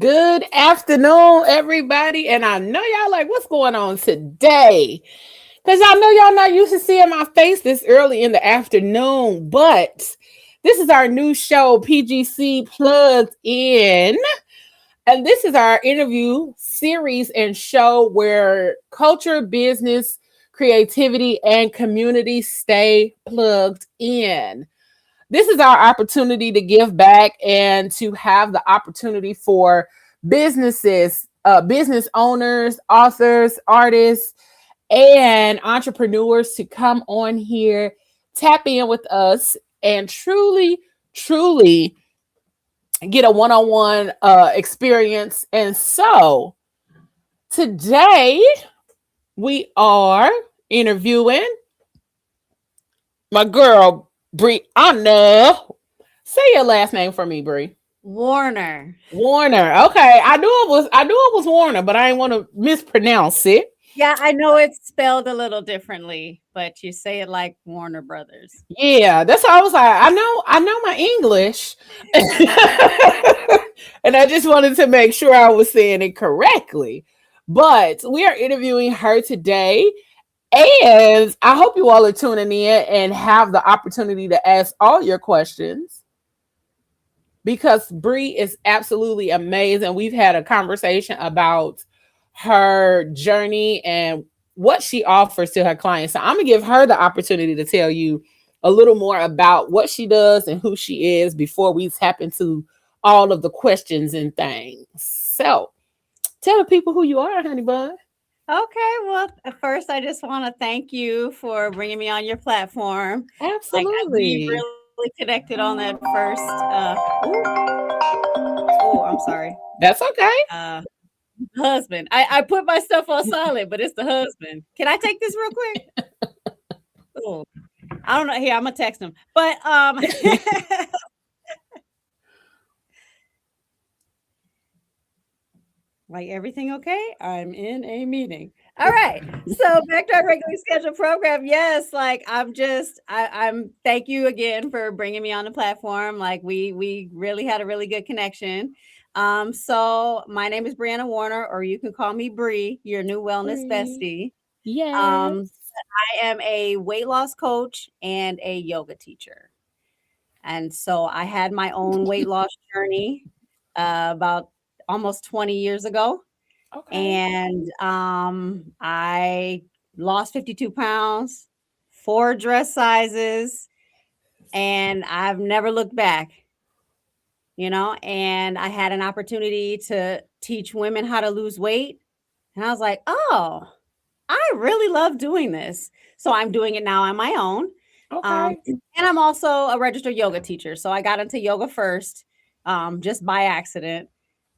Good afternoon, everybody. And I know y'all like, what's going on today? Because y'all know y'all not used to seeing my face this early in the afternoon. But this is our new show, PGC Plugged In. And this is our interview series and show where culture, business, creativity, and community stay plugged in. This is our opportunity to give back and to have the opportunity for businesses, business owners, authors, artists, and entrepreneurs to come on here, tap in with us, and truly get a one-on-one experience. And so today we are interviewing my girl Brianna. Say your last name for me, Bri. Wohner. Warner. Okay, I knew it was Warner, but I didn't want to mispronounce it. Yeah, I know it's spelled a little differently, but you say it like Warner Brothers. Yeah, that's how I was like. I know my English, and I just wanted to make sure I was saying it correctly. But we are interviewing her today, and I hope you all are tuning in and have the opportunity to ask all your questions because Bree is absolutely amazing. We've had a conversation about her journey and what she offers to her clients. So I'm gonna give her the opportunity to tell you a little more about what she does and who she is before we tap into all of the questions and things. So tell the people who you are, honey bun. Okay, well, first, I just want to thank you for bringing me on your platform. We Absolutely. really connected on that first. Oh, I'm sorry. That's okay. Uh, Husband. I put my stuff on silent, but it's the husband. Can I take this real quick? Oh, I don't know. Here, I'm gonna text him. But like everything okay? I'm in a meeting. All right. So back to our regularly scheduled program. Yes, like I'm thank you again for bringing me on the platform. Like we really had a really good connection. So my name is Brianna Wohner, or you can call me Bree, your new wellness Bree. bestie. Yes. Um, I am a weight loss coach and a yoga teacher. And so I had my own weight loss journey about almost 20 years ago. Okay. And I lost 52 pounds, 4 dress sizes, and I've never looked back, and I had an opportunity to teach women how to lose weight. And I was like, oh, I really love doing this. So I'm doing it now on my own. Okay. And I'm also a registered yoga teacher. So I got into yoga first, just by accident.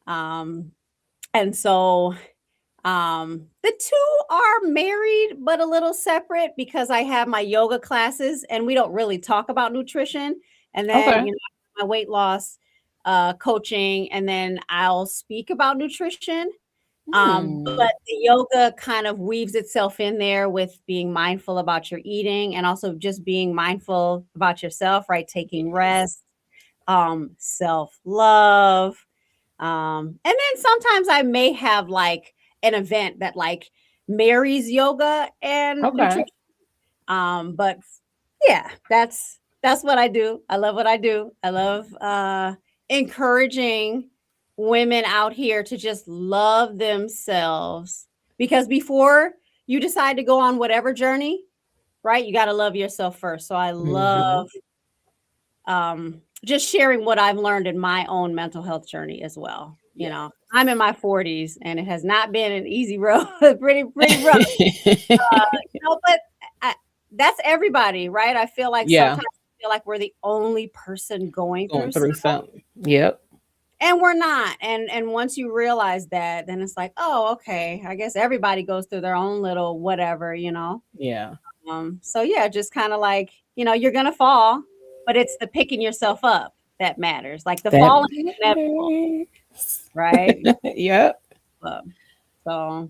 Um, and so the two are married, but a little separate because I have my yoga classes and we don't really talk about nutrition. And then, Okay. my weight loss coaching, and then I'll speak about nutrition. Hmm. But the yoga kind of weaves itself in there with being mindful about your eating and also just being mindful about yourself, right? Taking Yes. rest, self-love. And then sometimes I may have like an event that like marries yoga and Okay. nutrition. But yeah, that's what I do. I love what I do. I love encouraging women out here to just love themselves, because before you decide to go on whatever journey, right, you got to love yourself first. So I Hmm. love just sharing what I've learned in my own mental health journey as well. I'm in my 40s and it has not been an easy road. Pretty rough. But I, that's everybody, right? I feel like Yeah. sometimes I feel like we're the only person going Going through through something, something. Yep. and we're not. And once you realize that, then it's like, oh, okay, I guess everybody goes through their own little whatever. Yeah. So yeah, just kind of like, you're gonna fall, but it's the picking yourself up that matters. Like the That falling is inevitable, matters. right? Yep. So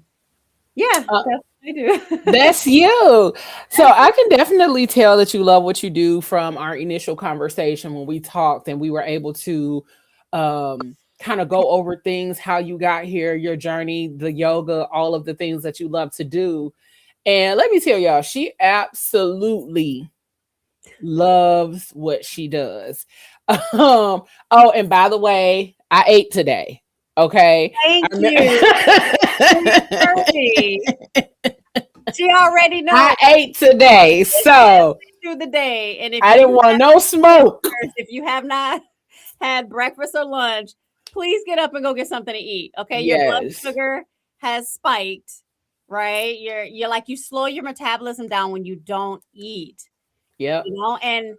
yeah, Uh, that's what I do. that's you. So I can definitely tell that you love what you do from our initial conversation when we talked and we were able to kind of go over things, how you got here, your journey, the yoga, all of the things that you love to do. And let me tell y'all, she absolutely loves what she does. Oh, and by the way, I ate today. Okay. Thank you. She already knows. I ate today. So through the day. And if I didn't want no smoke. If you have not had breakfast or lunch, please get up and go get something to eat. Okay. Yes. Your blood sugar has spiked, right? You're like, you slow your metabolism down when you don't eat. Yep. You know, and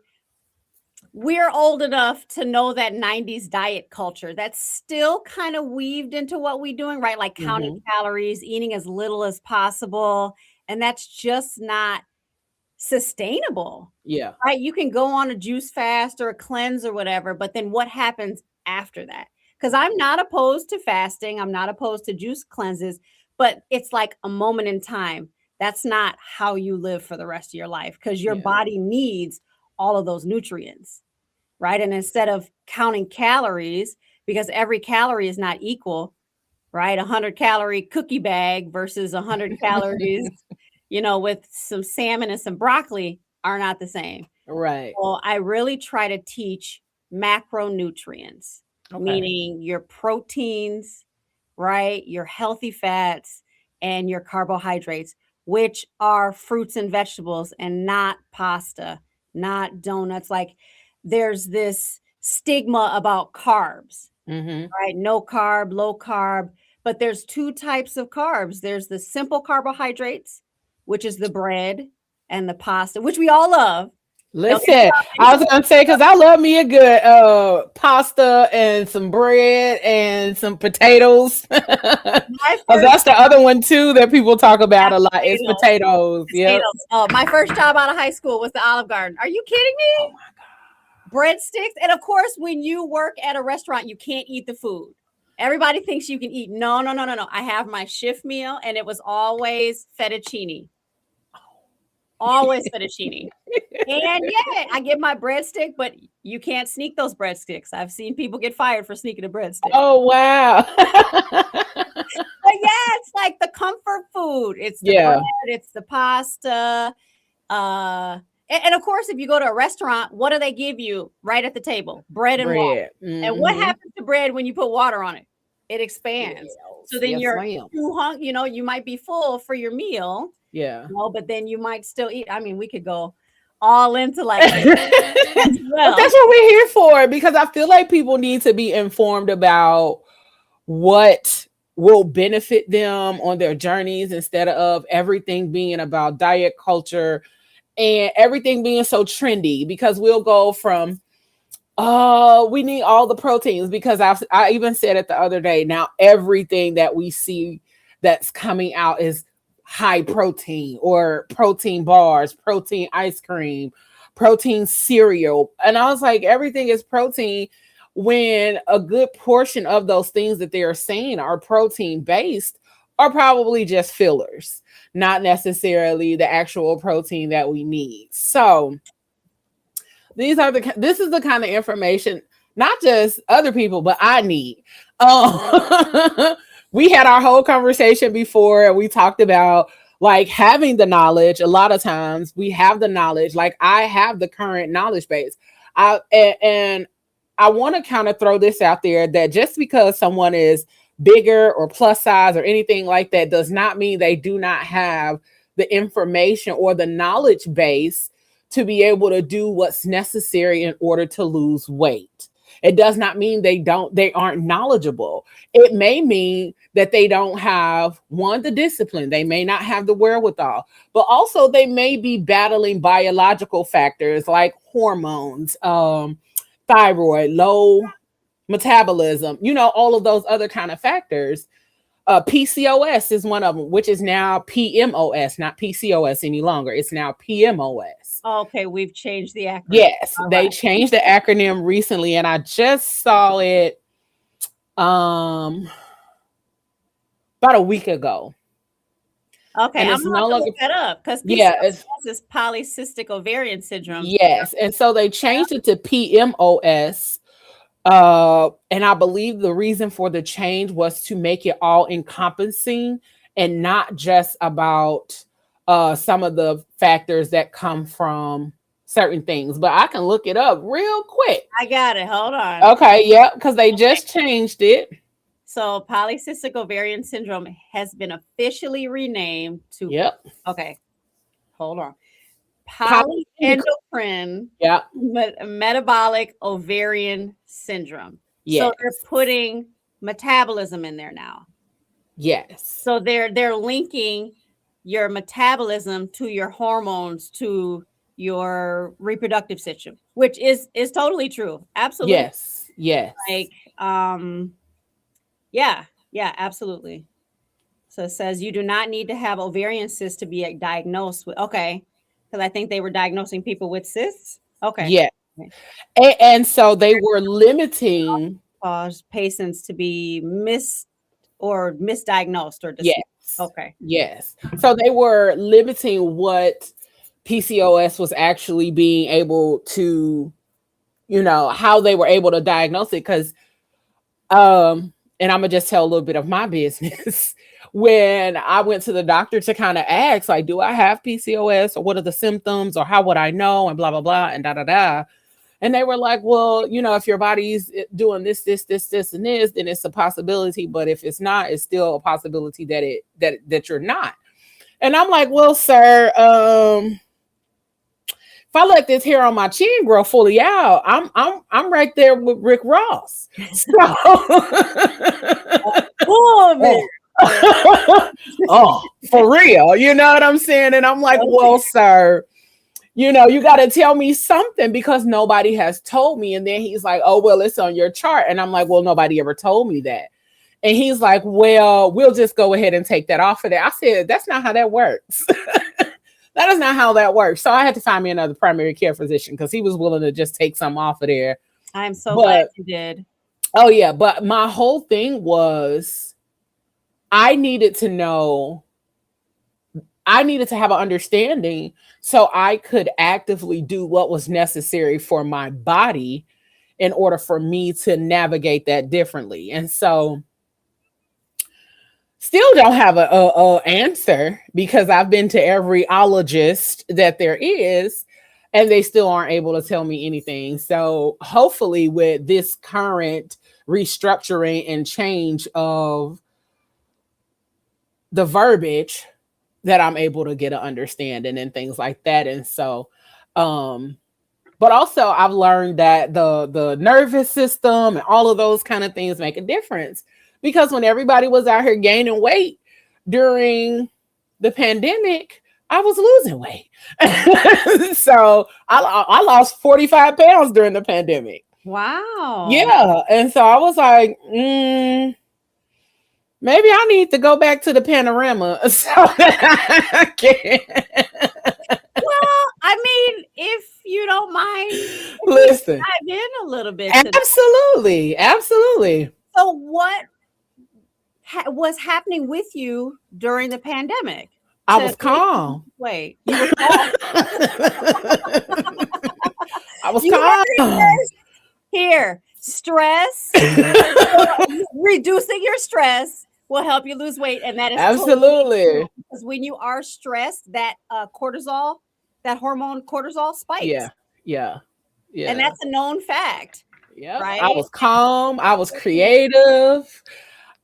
we're old enough to know that 90s diet culture that's still kind of weaved into what we're doing, right? Like counting calories, eating as little as possible. And that's just not sustainable. Yeah. Right. You can go on a juice fast or a cleanse or whatever, but then what happens after that? Because I'm not opposed to fasting. I'm not opposed to juice cleanses, but it's like a moment in time. That's not how you live for the rest of your life, because your body needs all of those nutrients. Right. And instead of counting calories, because every calorie is not equal, right? 100-calorie cookie bag versus 100 calories, you know, with some salmon and some broccoli are not the same. Right. Well, I really try to teach macronutrients, meaning your proteins, right? Your healthy fats and your carbohydrates, which are fruits and vegetables and not pasta, not donuts. Like there's this stigma about carbs, right? No carb, low carb. But there's two types of carbs. There's the simple carbohydrates, which is the bread and the pasta, which we all love. Listen, I was gonna say, because I love me a good pasta and some bread and some potatoes. That's the other one too that people talk about a lot is potatoes. Yeah. Oh, my first job out of high school was the Olive Garden. Are you kidding me? Oh my God. Breadsticks. And of course, when you work at a restaurant, you can't eat the food. Everybody thinks you can eat. No. I have my shift meal, and it was always fettuccine. Always fettuccine. And yeah, I get my breadstick, but you can't sneak those breadsticks. I've seen people get fired for sneaking a breadstick. Oh, wow. But yeah, it's like the comfort food. It's the bread, it's the pasta. And of course, if you go to a restaurant, what do they give you right at the table? Bread and water. And what happens to bread when you put water on it? It expands. So then you're too hungry, you know, you might be full for your meal. Yeah. You know, but then you might still eat. I mean, we could go all into like well. That's what we're here for, because I feel like people need to be informed about what will benefit them on their journeys, instead of everything being about diet culture and everything being so trendy, because we'll go from we need all the proteins, because I even said it the other day, now everything that we see that's coming out is high protein, or protein bars, protein ice cream, protein cereal. And I was like, everything is protein, when a good portion of those things that they are saying are protein based are probably just fillers, not necessarily the actual protein that we need. So this is the kind of information, not just other people, but I need. We had our whole conversation before, and we talked about like having the knowledge. A lot of times we have the knowledge, like I have the current knowledge base. And I want to kind of throw this out there, that just because someone is bigger or plus size or anything like that does not mean they do not have the information or the knowledge base to be able to do what's necessary in order to lose weight. It does not mean they aren't knowledgeable. It may mean that they don't have the discipline. They may not have the wherewithal, but also they may be battling biological factors like hormones, thyroid, low metabolism, all of those other kind of factors. PCOS is one of them, which is now PMOS, not PCOS any longer. It's now PMOS. Okay, we've changed the acronym. Yes, they changed the acronym recently, and I just saw it about a week ago. Okay, I'm gonna look that up, because PCOS is polycystic ovarian syndrome. Yes, and so they changed it to PMOS. And I believe the reason for the change was to make it all encompassing and not just about some of the factors that come from certain things. But I can look it up real quick. I got it. Hold on. Okay, yeah, because they just changed it. So polycystic ovarian syndrome has been officially renamed to, Yep. okay, hold on. Poly- Polyendocrine yeah. metabolic ovarian syndrome. Yes. So they're putting metabolism in there now. Yes. So they're linking your metabolism to your hormones, to your reproductive system, which is totally true. Absolutely. Yes. Yes. Like yeah, absolutely. So it says you do not need to have ovarian cysts to be diagnosed with. Okay, because I think they were diagnosing people with cysts. Okay. Yeah. And so they were limiting Cause patients to be misdiagnosed or dismissed. yes. Okay. Yes. So they were limiting what PCOS was actually being able to, how they were able to diagnose it. Because and I'm gonna just tell a little bit of my business. When I went to the doctor to kind of ask, like, do I have PCOS, or what are the symptoms, or how would I know, and blah blah blah, and da da da. And they were like, well, if your body's doing this, and this, then it's a possibility. But if it's not, it's still a possibility that you're not. And I'm like, well, sir, if I let this hair on my chin grow fully out, I'm right there with Rick Ross. So, oh, for real, you know what I'm saying? And I'm like, well, sir, you got to tell me something, because nobody has told me. And then he's like, oh, well, it's on your chart. And I'm like, well, nobody ever told me that. And he's like, well, we'll just go ahead and take that off of there. I said, that's not how that works. That is not how that works. So I had to find me another primary care physician, because he was willing to just take some off of there. I'm so glad you did. Oh, yeah. But my whole thing was, I needed to know, I needed to have an understanding so I could actively do what was necessary for my body in order for me to navigate that differently. And so still don't have a answer, because I've been to every ologist that there is, and they still aren't able to tell me anything. So hopefully with this current restructuring and change of the verbiage, that I'm able to get an understanding and things like that. And so, but also I've learned that the nervous system and all of those kind of things make a difference, because when everybody was out here gaining weight during the pandemic, I was losing weight. So I lost 45 pounds during the pandemic. Wow. Yeah. And so I was like, maybe I need to go back to the panorama so that I can. Well, I mean, if you don't mind, listen, dive in a little bit. Absolutely. Absolutely. So what was happening with you during the pandemic? I was calm. Wait, you were calm. I was calm. Here, stress, reducing your stress will help you lose weight, and that is absolutely totally, because when you are stressed, that cortisol, that hormone cortisol spikes. Yeah. And that's a known fact. Yeah, right. I was calm. I was creative.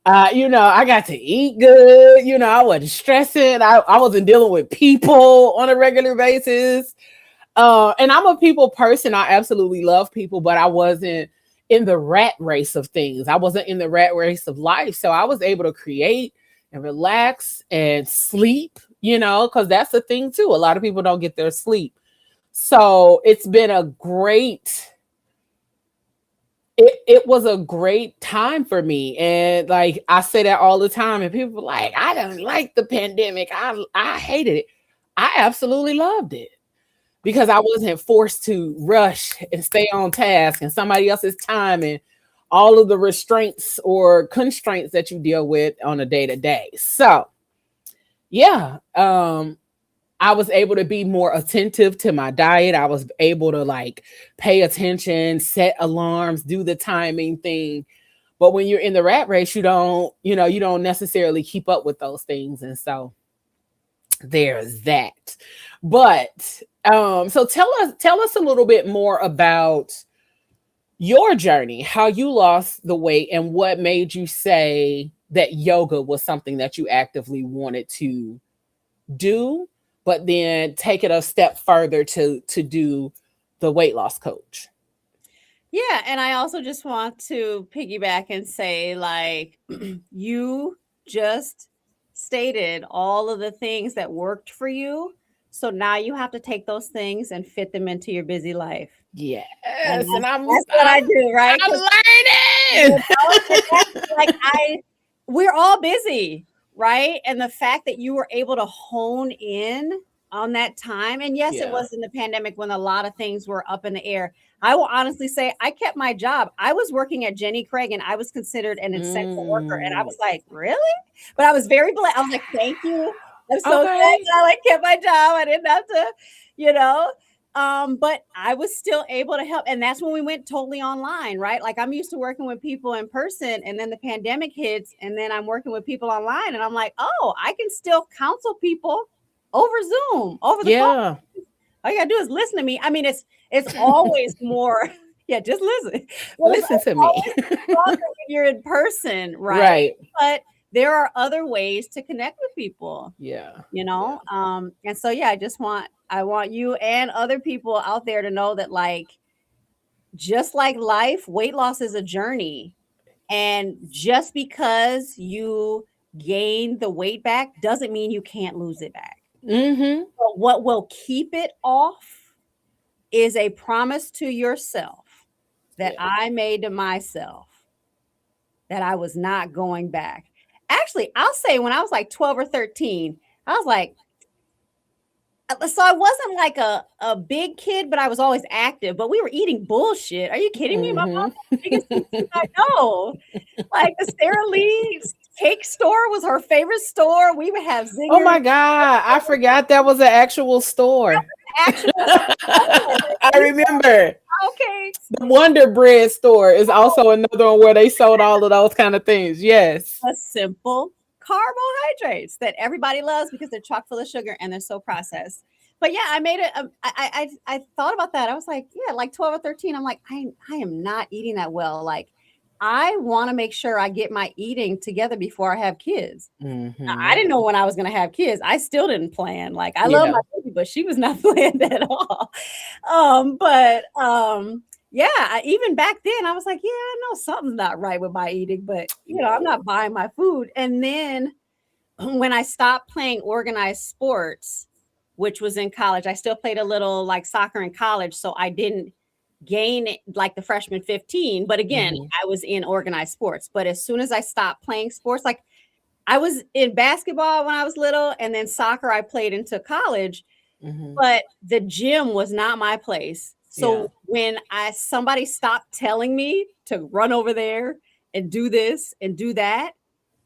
I got to eat good. I wasn't stressing. I wasn't dealing with people on a regular basis. And I'm a people person. I absolutely love people, but I wasn't in the rat race of things. I wasn't in the rat race of life. So I was able to create and relax and sleep, because that's the thing too. A lot of people don't get their sleep. So it's been a great, it was a great time for me. And like, I say that all the time, and people are like, I don't like the pandemic. I hated it. I absolutely loved it, because I wasn't forced to rush and stay on task and somebody else's time and all of the restraints or constraints that you deal with on a day-to-day. So yeah, I was able to be more attentive to my diet. I was able to like pay attention, set alarms, do the timing thing. But when you're in the rat race, you don't necessarily keep up with those things. And so there's that. But so tell us a little bit more about your journey, how you lost the weight and what made you say that yoga was something that you actively wanted to do, but then take it a step further to do the weight loss coach. Yeah, and I also just want to piggyback and say, like, you just stated all of the things that worked for you. So now you have to take those things and fit them into your busy life. And Yes, and that's what I do, right? I'm 'Cause, learning. and that's like we're all busy, right? And the fact that you were able to hone in on that time, and yes, it Yeah. was in the pandemic when a lot of things were up in the air. I will honestly say I kept my job. I was working at Jenny Craig and I was considered an essential worker. And I Mm, was like, really? But I was very blessed. I was like, thank you. I'm so glad okay. that I like kept my job. I didn't have to, you know. But I was still able to help. And that's when we went totally online, right? Like I'm used to working with people in person, and then the pandemic hits, and then I'm working with people online, and I'm like, oh, I can still counsel people over Zoom, over the phone. Yeah. All you gotta do is listen to me. I mean, it's always more, yeah, just listen. Well, it's Listen to me. always stronger when you're in person, right? Right. But there are other ways to connect with people, Yeah. you Yeah. know. And so yeah, I want you and other people out there to know that, like, just like life, weight loss is a journey. And just because you gain the weight back doesn't mean you can't lose it back. Mm-hmm. But what will keep it off is a promise to yourself that Yeah. I made to myself that I was not going back. Actually, I'll say when I was like 12 or 13, I was like, so I wasn't like a big kid, but I was always active. But we were eating bullshit. Are you kidding me? My mom Mm-hmm. was the biggest teacher I know. Like the Sara Lee's cake store was her favorite store. We would have Oh zingers, my God. I forgot that was an actual store. actual store. I We remember. had cakes. The Wonder Bread store is also another one where they sold all of those kind of things. Yes. A simple carbohydrates that everybody loves because they're chock full of sugar and they're so processed. But yeah, I made it. I thought about that. I was like, yeah, like 12 or 13. I'm like, I am not eating that well. Like, I want to make sure I get my eating together before I have kids. I Mm-hmm. didn't know when I was going to have kids. I still didn't plan. Like, I love my Yeah. baby, but she was not planned at all. But yeah, even back then I was like, yeah, I know something's not right with my eating, but I'm Yeah. not buying my food. And then when I stopped playing organized sports, which was in college, I still played a little like soccer in college, so I didn't gain it like the freshman 15. But again, Mm-hmm. I was in organized sports. But as soon as I stopped playing sports, like I was in basketball when I was little, and then soccer I played into college, Mm-hmm. but the gym was not my place. Yeah. So when somebody stopped telling me to run over there and do this and do that,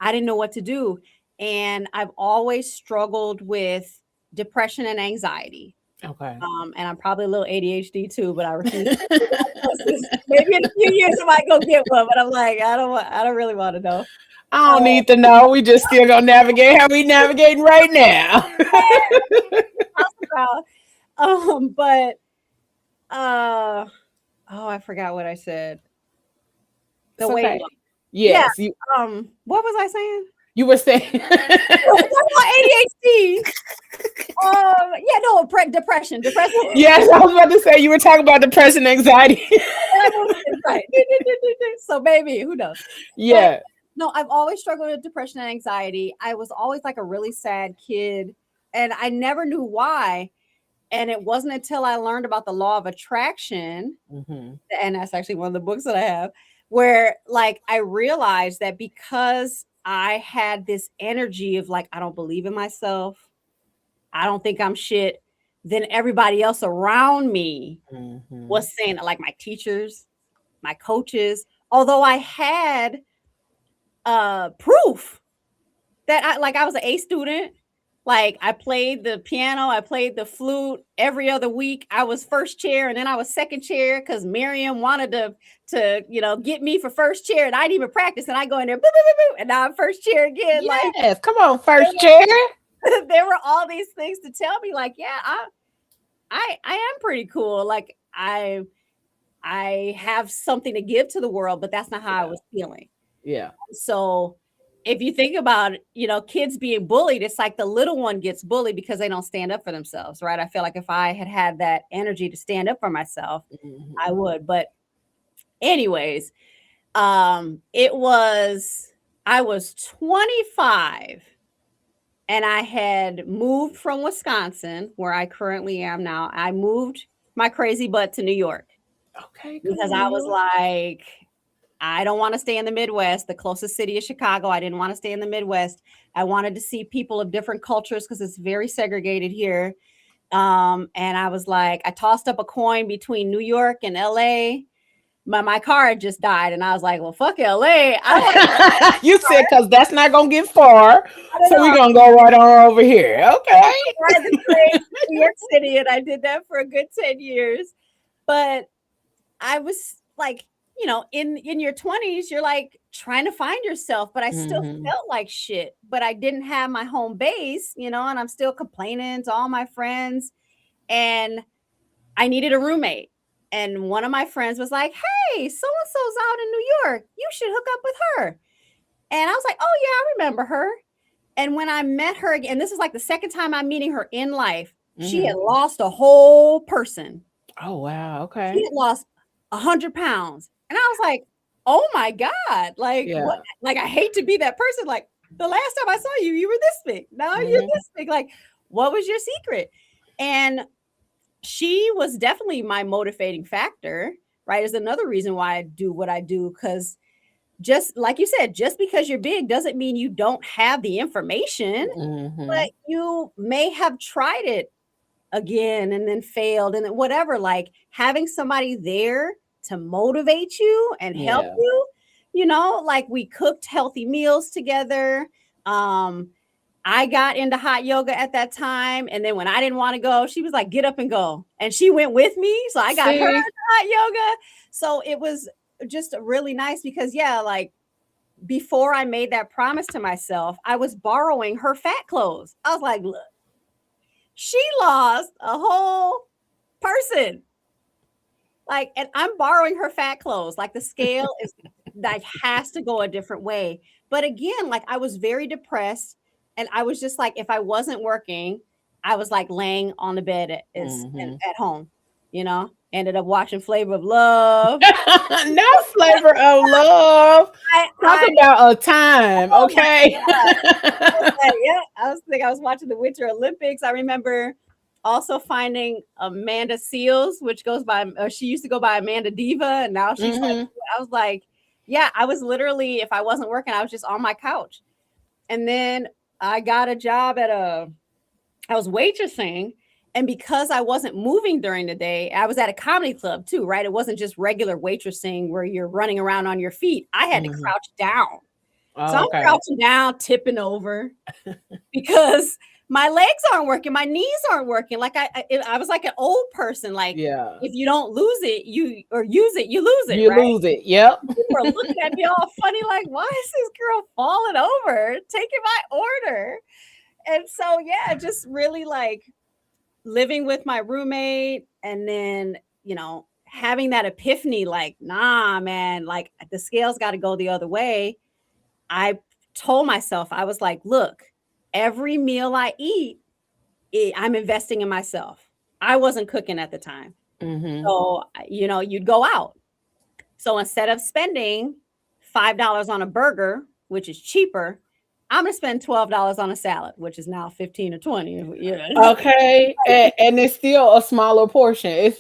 I didn't know what to do. And I've always struggled with depression and anxiety. Okay. And I'm probably a little ADHD too, but I refuse to take diagnosis. Maybe in a few years I might go get one, but I'm like, I don't really want to know. I don't need to know. We just still gonna navigate how we navigating right now. But uh oh, I forgot what I said. The It's weight okay. loss. Yeah. Yes, What was I saying? you were saying. I was talking about ADHD. Yeah, no, depression. Depression. Yes, I was about to say you were talking about depression, anxiety. Right. So maybe, who knows? But Yeah. no, I've always struggled with depression and anxiety. I was always like a really sad kid, and I never knew why. And it wasn't until I learned about the law of attraction, Mm-hmm. and that's actually one of the books that I have, where like I realized that because I had this energy of like, I don't believe in myself, I don't think I'm shit, then everybody else around me Mm-hmm. was saying, like my teachers, my coaches, although I had proof that I was an A student, Like I played the piano, I played the flute every other week. I was first chair and then I was second chair because Miriam wanted to get me for first chair and I didn't even practice. And I go in there, boo, boo, boo, boo, and now I'm first chair again. Like Yes, come on, first chair. there were all these things to tell me, like, yeah, I am pretty cool. Like I have something to give to the world, but that's not how I was feeling. Yeah. So if you think about, kids being bullied, it's like the little one gets bullied because they don't stand up for themselves, right? I feel like if I had that energy to stand up for myself, I would. But anyways, I was 25 and I had moved from Wisconsin, where I currently am now. I moved my crazy butt to New York. Okay. Because I was like, I don't want to stay in the Midwest. The closest city is Chicago. I didn't want to stay in the Midwest. I wanted to see people of different cultures because it's very segregated here. And I was like, I tossed up a coin between New York and LA. My car had just died. And I was like, well, fuck LA. You said, because that's not going to get far. So we're going to go right on over here. Okay. I ride the train to New York City. And I did that for a good 10 years. But I was like, in your 20s, you're like trying to find yourself, but I still felt like shit, but I didn't have my home base, and I'm still complaining to all my friends, and I needed a roommate. And one of my friends was like, hey, so-and-so's out in New York. You should hook up with her. And I was like, oh yeah, I remember her. And when I met her again, this is like the second time I'm meeting her in life, she had lost a whole person. Oh, wow. Okay. She had lost 100 pounds. And I was like, oh my God. Like, what? Like, I hate to be that person. Like, the last time I saw you, you were this big. Now you're this big. Like, what was your secret? And she was definitely my motivating factor, right? Is another reason why I do what I do. Because just like you said, just because you're big doesn't mean you don't have the information, but you may have tried it again and then failed and then whatever. Like having somebody there to motivate you and help you, like we cooked healthy meals together. I got into hot yoga at that time. And then when I didn't want to go, she was like, get up and go. And she went with me. So I got her into hot yoga. So it was just really nice because, like before I made that promise to myself, I was borrowing her fat clothes. I was like, look, she lost a whole person. Like, and I'm borrowing her fat clothes. Like the scale is like has to go a different way. But again, like I was very depressed. And I was just like, if I wasn't working, I was like laying on the bed at home, ended up watching Flavor of Love. Not Flavor of Love. Talk about a time. Okay. I was watching the Winter Olympics. I remember also finding Amanda Seals, which goes by, she used to go by Amanda Diva. And now she's like, I was like, I was literally, if I wasn't working, I was just on my couch. And then I got a job I was waitressing. And because I wasn't moving during the day, I was at a comedy club too, right? It wasn't just regular waitressing where you're running around on your feet. I had to crouch down. So I'm crouching down, tipping over because my legs aren't working. My knees aren't working. Like I was like an old person. Like if you don't lose it, you lose it. You lose it. Yep. People are looking at me all funny. Like, why is this girl falling over, taking my order? And so, just really like living with my roommate and then, having that epiphany, like, nah, man, like the scales got to go the other way. I told myself, I was like, look, every meal I eat, I'm investing in myself. I wasn't cooking at the time. So, you'd go out. So instead of spending $5 on a burger, which is cheaper, I'm going to spend $12 on a salad, which is now 15 or 20. Okay. And it's still a smaller portion.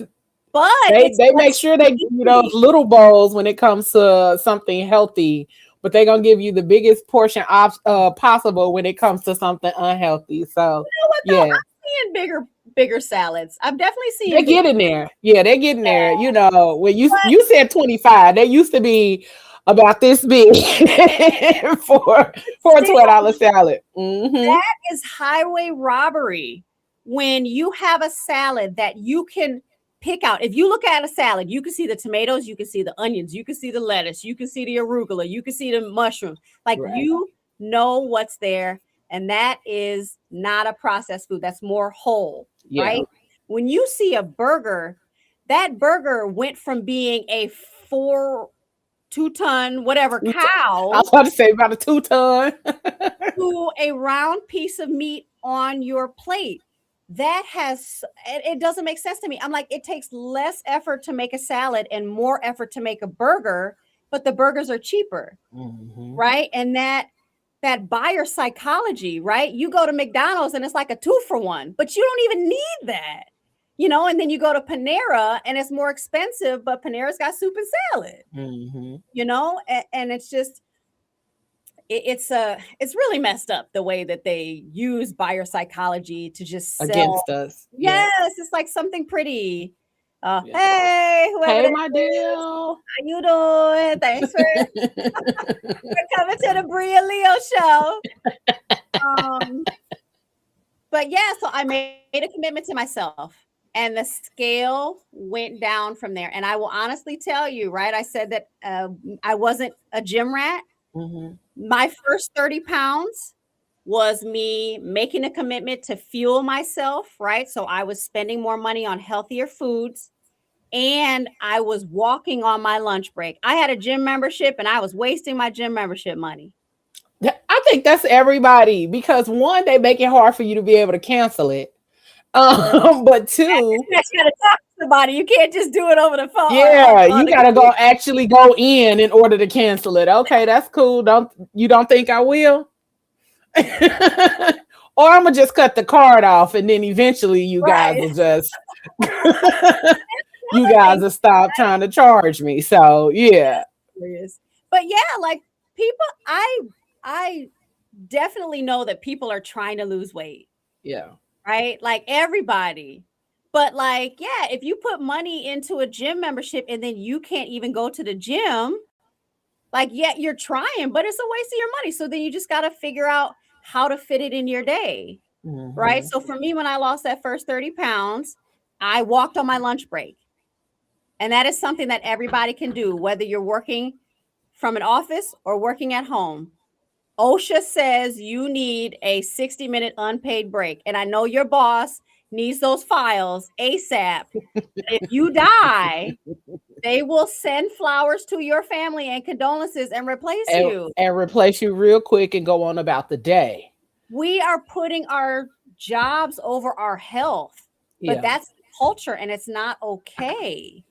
But they make sure they give you those little bowls when it comes to something healthy, but they're going to give you the biggest portion possible when it comes to something unhealthy. So, I'm seeing bigger salads. I'm definitely seeing they're getting there. Yeah, they're getting there. When you said 25, there used to be about this big for a $12 salad. That is highway robbery. When you have a salad that you can pick out. If you look at a salad, you can see the tomatoes, you can see the onions, you can see the lettuce, you can see the arugula, you can see the mushrooms. Like you know what's there. And that is not a processed food. That's more whole, right? When you see a burger, that burger went from being a 2-ton, whatever cow. I was about to say about a 2-ton. To a round piece of meat on your plate. That it doesn't make sense to me. I'm like, it takes less effort to make a salad and more effort to make a burger, but the burgers are cheaper, right? And that buyer psychology, right? You go to McDonald's and it's like a 2-for-1, but you don't even need that, and then you go to Panera and it's more expensive, but Panera's got soup and salad, and it's just, it's really messed up the way that they use buyer psychology to just sell against us. Yes, it's like something pretty. Hey, whoever. Hey, my dear. How you doing? Thanks for coming to the Bria Leo show. But yeah, so I made a commitment to myself, and the scale went down from there. And I will honestly tell you, right? I said that I wasn't a gym rat. My first 30 pounds was me making a commitment to fuel myself, right? So I was spending more money on healthier foods, and I was walking on my lunch break. I had a gym membership and I was wasting my gym membership money. I think that's everybody, because one, they make it hard for you to be able to cancel it. But two, you gotta talk to somebody. You can't just do it over the phone. Yeah, you gotta actually go in order to cancel it. Okay, that's cool. Don't think I will? Or I'm gonna just cut the card off, and then eventually you guys will just you guys will stop trying to charge me. So yeah. But yeah, like people, I definitely know that people are trying to lose weight. Yeah. Right? Like everybody. But like, yeah, if you put money into a gym membership and then you can't even go to the gym, like, yeah, you're trying, but it's a waste of your money. So then you just got to figure out how to fit it in your day. Right? So for me, when I lost that first 30 pounds, I walked on my lunch break. And that is something that everybody can do, whether you're working from an office or working at home. OSHA says you need a 60-minute unpaid break. And I know your boss needs those files ASAP. If you die, they will send flowers to your family and condolences and replace you. And replace you real quick and go on about the day. We are putting our jobs over our health. But that's the culture, and it's not okay.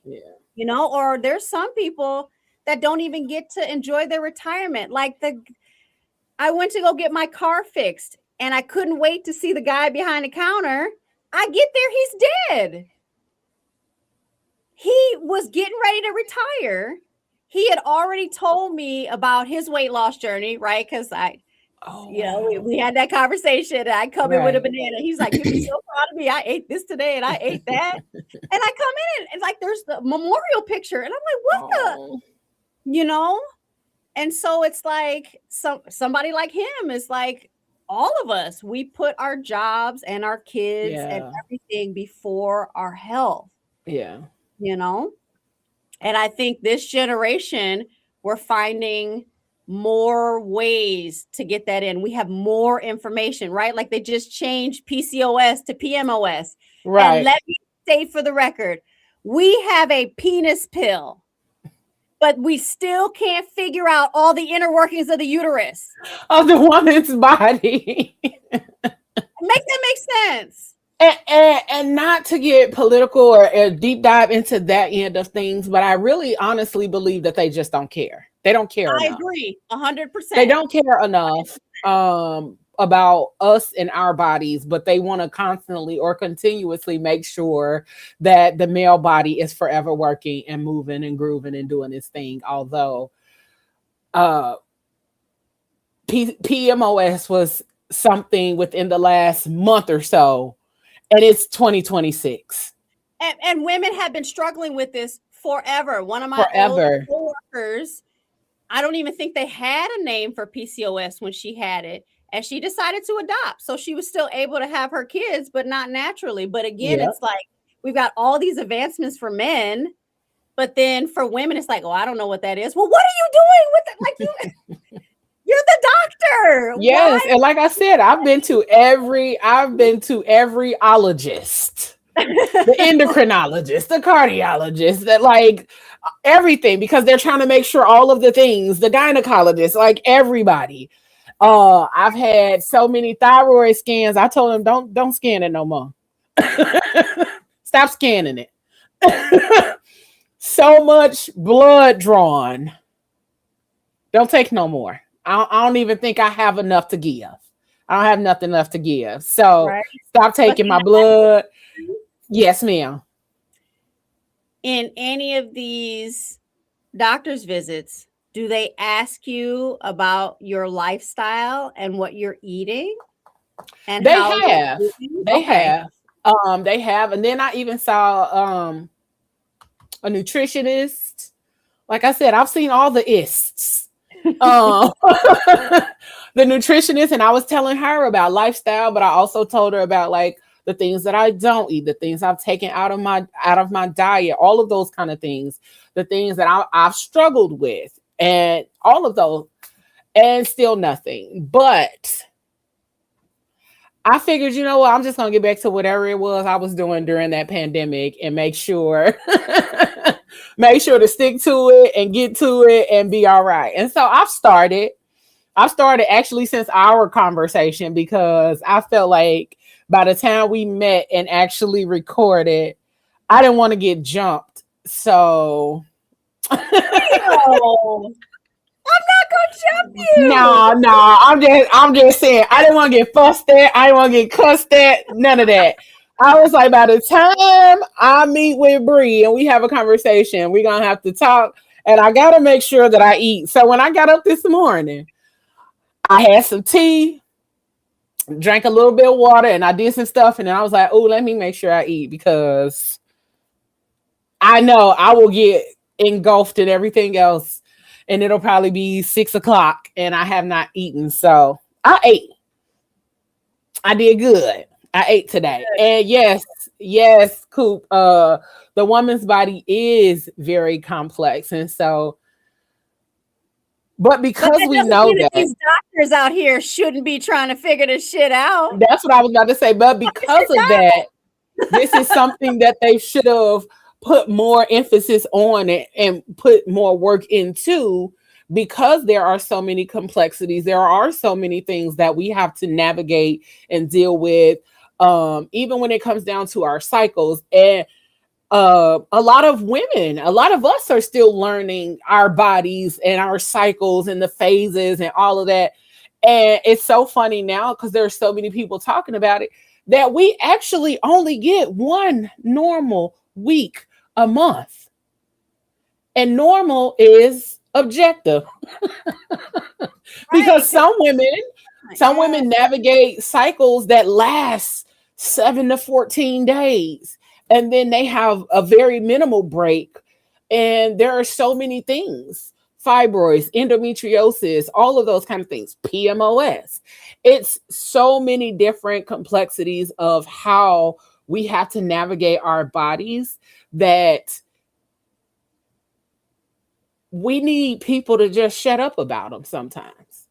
Or there's some people that don't even get to enjoy their retirement. Like I went to go get my car fixed, and I couldn't wait to see the guy behind the counter. I get there, he's dead. He was getting ready to retire. He had already told me about his weight loss journey, right? Because we had that conversation. I come in with a banana. He's like, "You'd be so proud of me. I ate this today and I ate that." And I come in and like there's the memorial picture, and I'm like, "What the?" And so it's like somebody like him is like all of us. We put our jobs and our kids and everything before our health. And I think this generation, we're finding more ways to get that in. We have more information, right? Like they just changed PCOS to PMOS. Right. And let me state for the record, we have a penis pill, but we still can't figure out all the inner workings of the uterus. Of the woman's body. Make that make sense. And not to get political or a deep dive into that end of things, but I really honestly believe that they just don't care. They don't care enough. I agree 100%. They don't care enough about us and our bodies, but they want to constantly or continuously make sure that the male body is forever working and moving and grooving and doing its thing. Although PMOS was something within the last month or so, and it's 2026. And women have been struggling with this forever. One of my old coworkers, I don't even think they had a name for PCOS when she had it. And she decided to adopt. So she was still able to have her kids, but not naturally. But again, Yep. it's like we've got all these advancements for men, but then for women, it's like, oh, I don't know what that is. Well, what are you doing with it? Like you're the doctor. Yes, Why? and like I said, I've been to every ologist, the endocrinologist, the cardiologist, that like everything, because they're trying to make sure all of the things, the gynecologist, like everybody. I've had so many thyroid scans. I told them don't scan it no more. Stop scanning it. So much blood drawn. Don't take no more. I don't even think I have enough to give. I don't have nothing left to give. So Right. stop But taking can my I blood. Yes, ma'am. in any of these doctor's visits, do they ask you about your lifestyle and what you're eating and They how you're have. doing? They Okay. have. They have. And then I even saw a nutritionist. Like I said, I've seen all the ists. Um, the nutritionist, and I was telling her about lifestyle, but I also told her about like the things that I don't eat, the things I've taken out of my diet, all of those kind of things, the things that I've struggled with, and all of those, and still nothing. But I figured, you know what, I'm just gonna get back to whatever it was I was doing during that pandemic and make sure make sure to stick to it and get to it and be all right. And so I've started actually since our conversation, because I felt like by the time we met and actually recorded, I didn't want to get jumped. So No, I'm not gonna jump you. no, no, I'm just saying I didn't want to get fussed at, I didn't want to get cussed at, none of that. I was like, by the time I meet with Bree and we have a conversation, we're gonna have to talk, and I gotta make sure that I eat. So when I got up this morning, I had some tea, drank a little bit of water, and I did some stuff, and then I was like, oh, let me make sure I eat, because I know I will get engulfed in everything else, and it'll probably be 6 o'clock and I have not eaten. So I ate. I did good. I ate today. And yes, yes, Coop, the woman's body is very complex. And so, but But because that we doesn't know mean that that, these doctors out here shouldn't be trying to figure this shit out. that's what I was about to say. But It's because your of job. that, this is something that they should have put more emphasis on it and put more work into, because there are so many complexities, there are so many things that we have to navigate and deal with, even when it comes down to our cycles. And a lot of us are still learning our bodies and our cycles and the phases and all of that. And it's so funny now, because there are so many people talking about it, that we actually only get one normal week a month. And normal is objective, Right. because some women Yeah. navigate cycles that last 7 to 14 days, and then they have a very minimal break. And there are so many things: fibroids, endometriosis, all of those kind of things, PMOS. It's so many different complexities of how we have to navigate our bodies, that we need people to just shut up about them sometimes.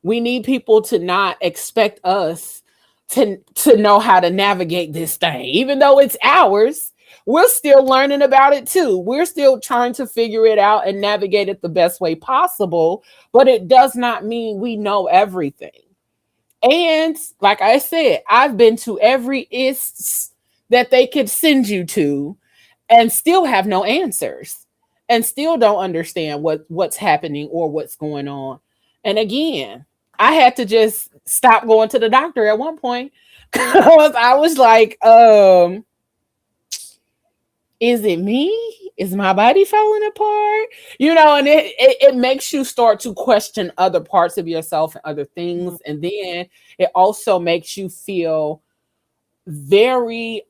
We need people to not expect us to know how to navigate this thing, even though it's ours. We're still learning about it too. We're still trying to figure it out and navigate it the best way possible, but it does not mean we know everything. And like I said, I've been to every ISTS that they could send you to, and still have no answers, and still don't understand what's happening or what's going on. And again, I had to just stop going to the doctor at one point, because I was like, is it me? Is my body falling apart? And it makes you start to question other parts of yourself and other things. And then it also makes you feel very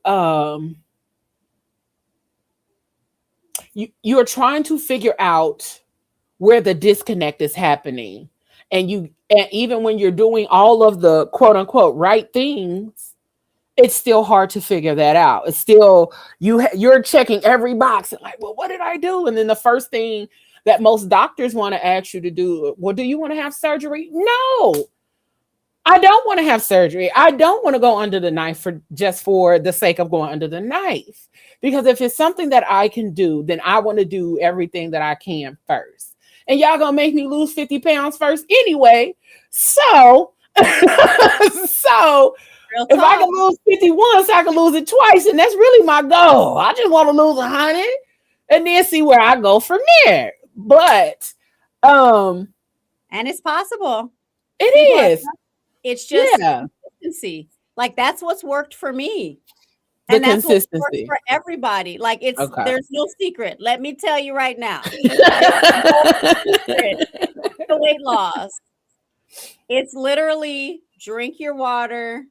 you're trying to figure out where the disconnect is happening. And even when you're doing all of the quote unquote right things, it's still hard to figure that out. It's still you're checking every box and like, well, what did I do? And then the first thing that most doctors want to ask you to do, well, do you want to have surgery? No, I don't want to have surgery. I don't want to go under the knife for the sake of going under the knife. Because if it's something that I can do, then I want to do everything that I can first. And y'all gonna make me lose 50 pounds first anyway. So, so if I can lose 50 once, I can lose it twice. And that's really my goal. I just want to lose 100 and then see where I go from there. But and it's possible. It is. It's just consistency. Like that's what's worked for me. The And that's what works consistency. for everybody. Like there's no secret. Let me tell you right now. The weight loss. It's literally drink your water,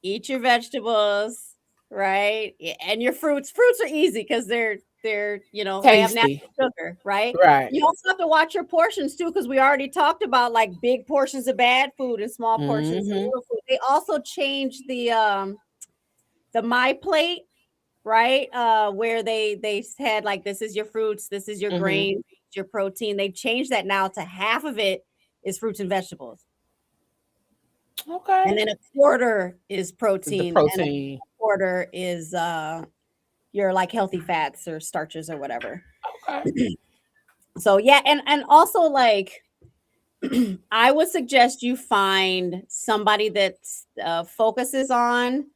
eat your vegetables, right? And your fruits. Fruits are easy because they're they have natural sugar, right? Right. You also have to watch your portions too, because we already talked about like big portions of bad food and small portions of little food. They also changed the My Plate, right? Where they had like, this is your fruits, this is your grain, your protein. They changed that now to half of it is fruits and vegetables. Okay. And then a quarter is protein. The protein. And a quarter is your like healthy fats or starches or whatever. Okay. So yeah, and also like I would suggest you find somebody that focuses on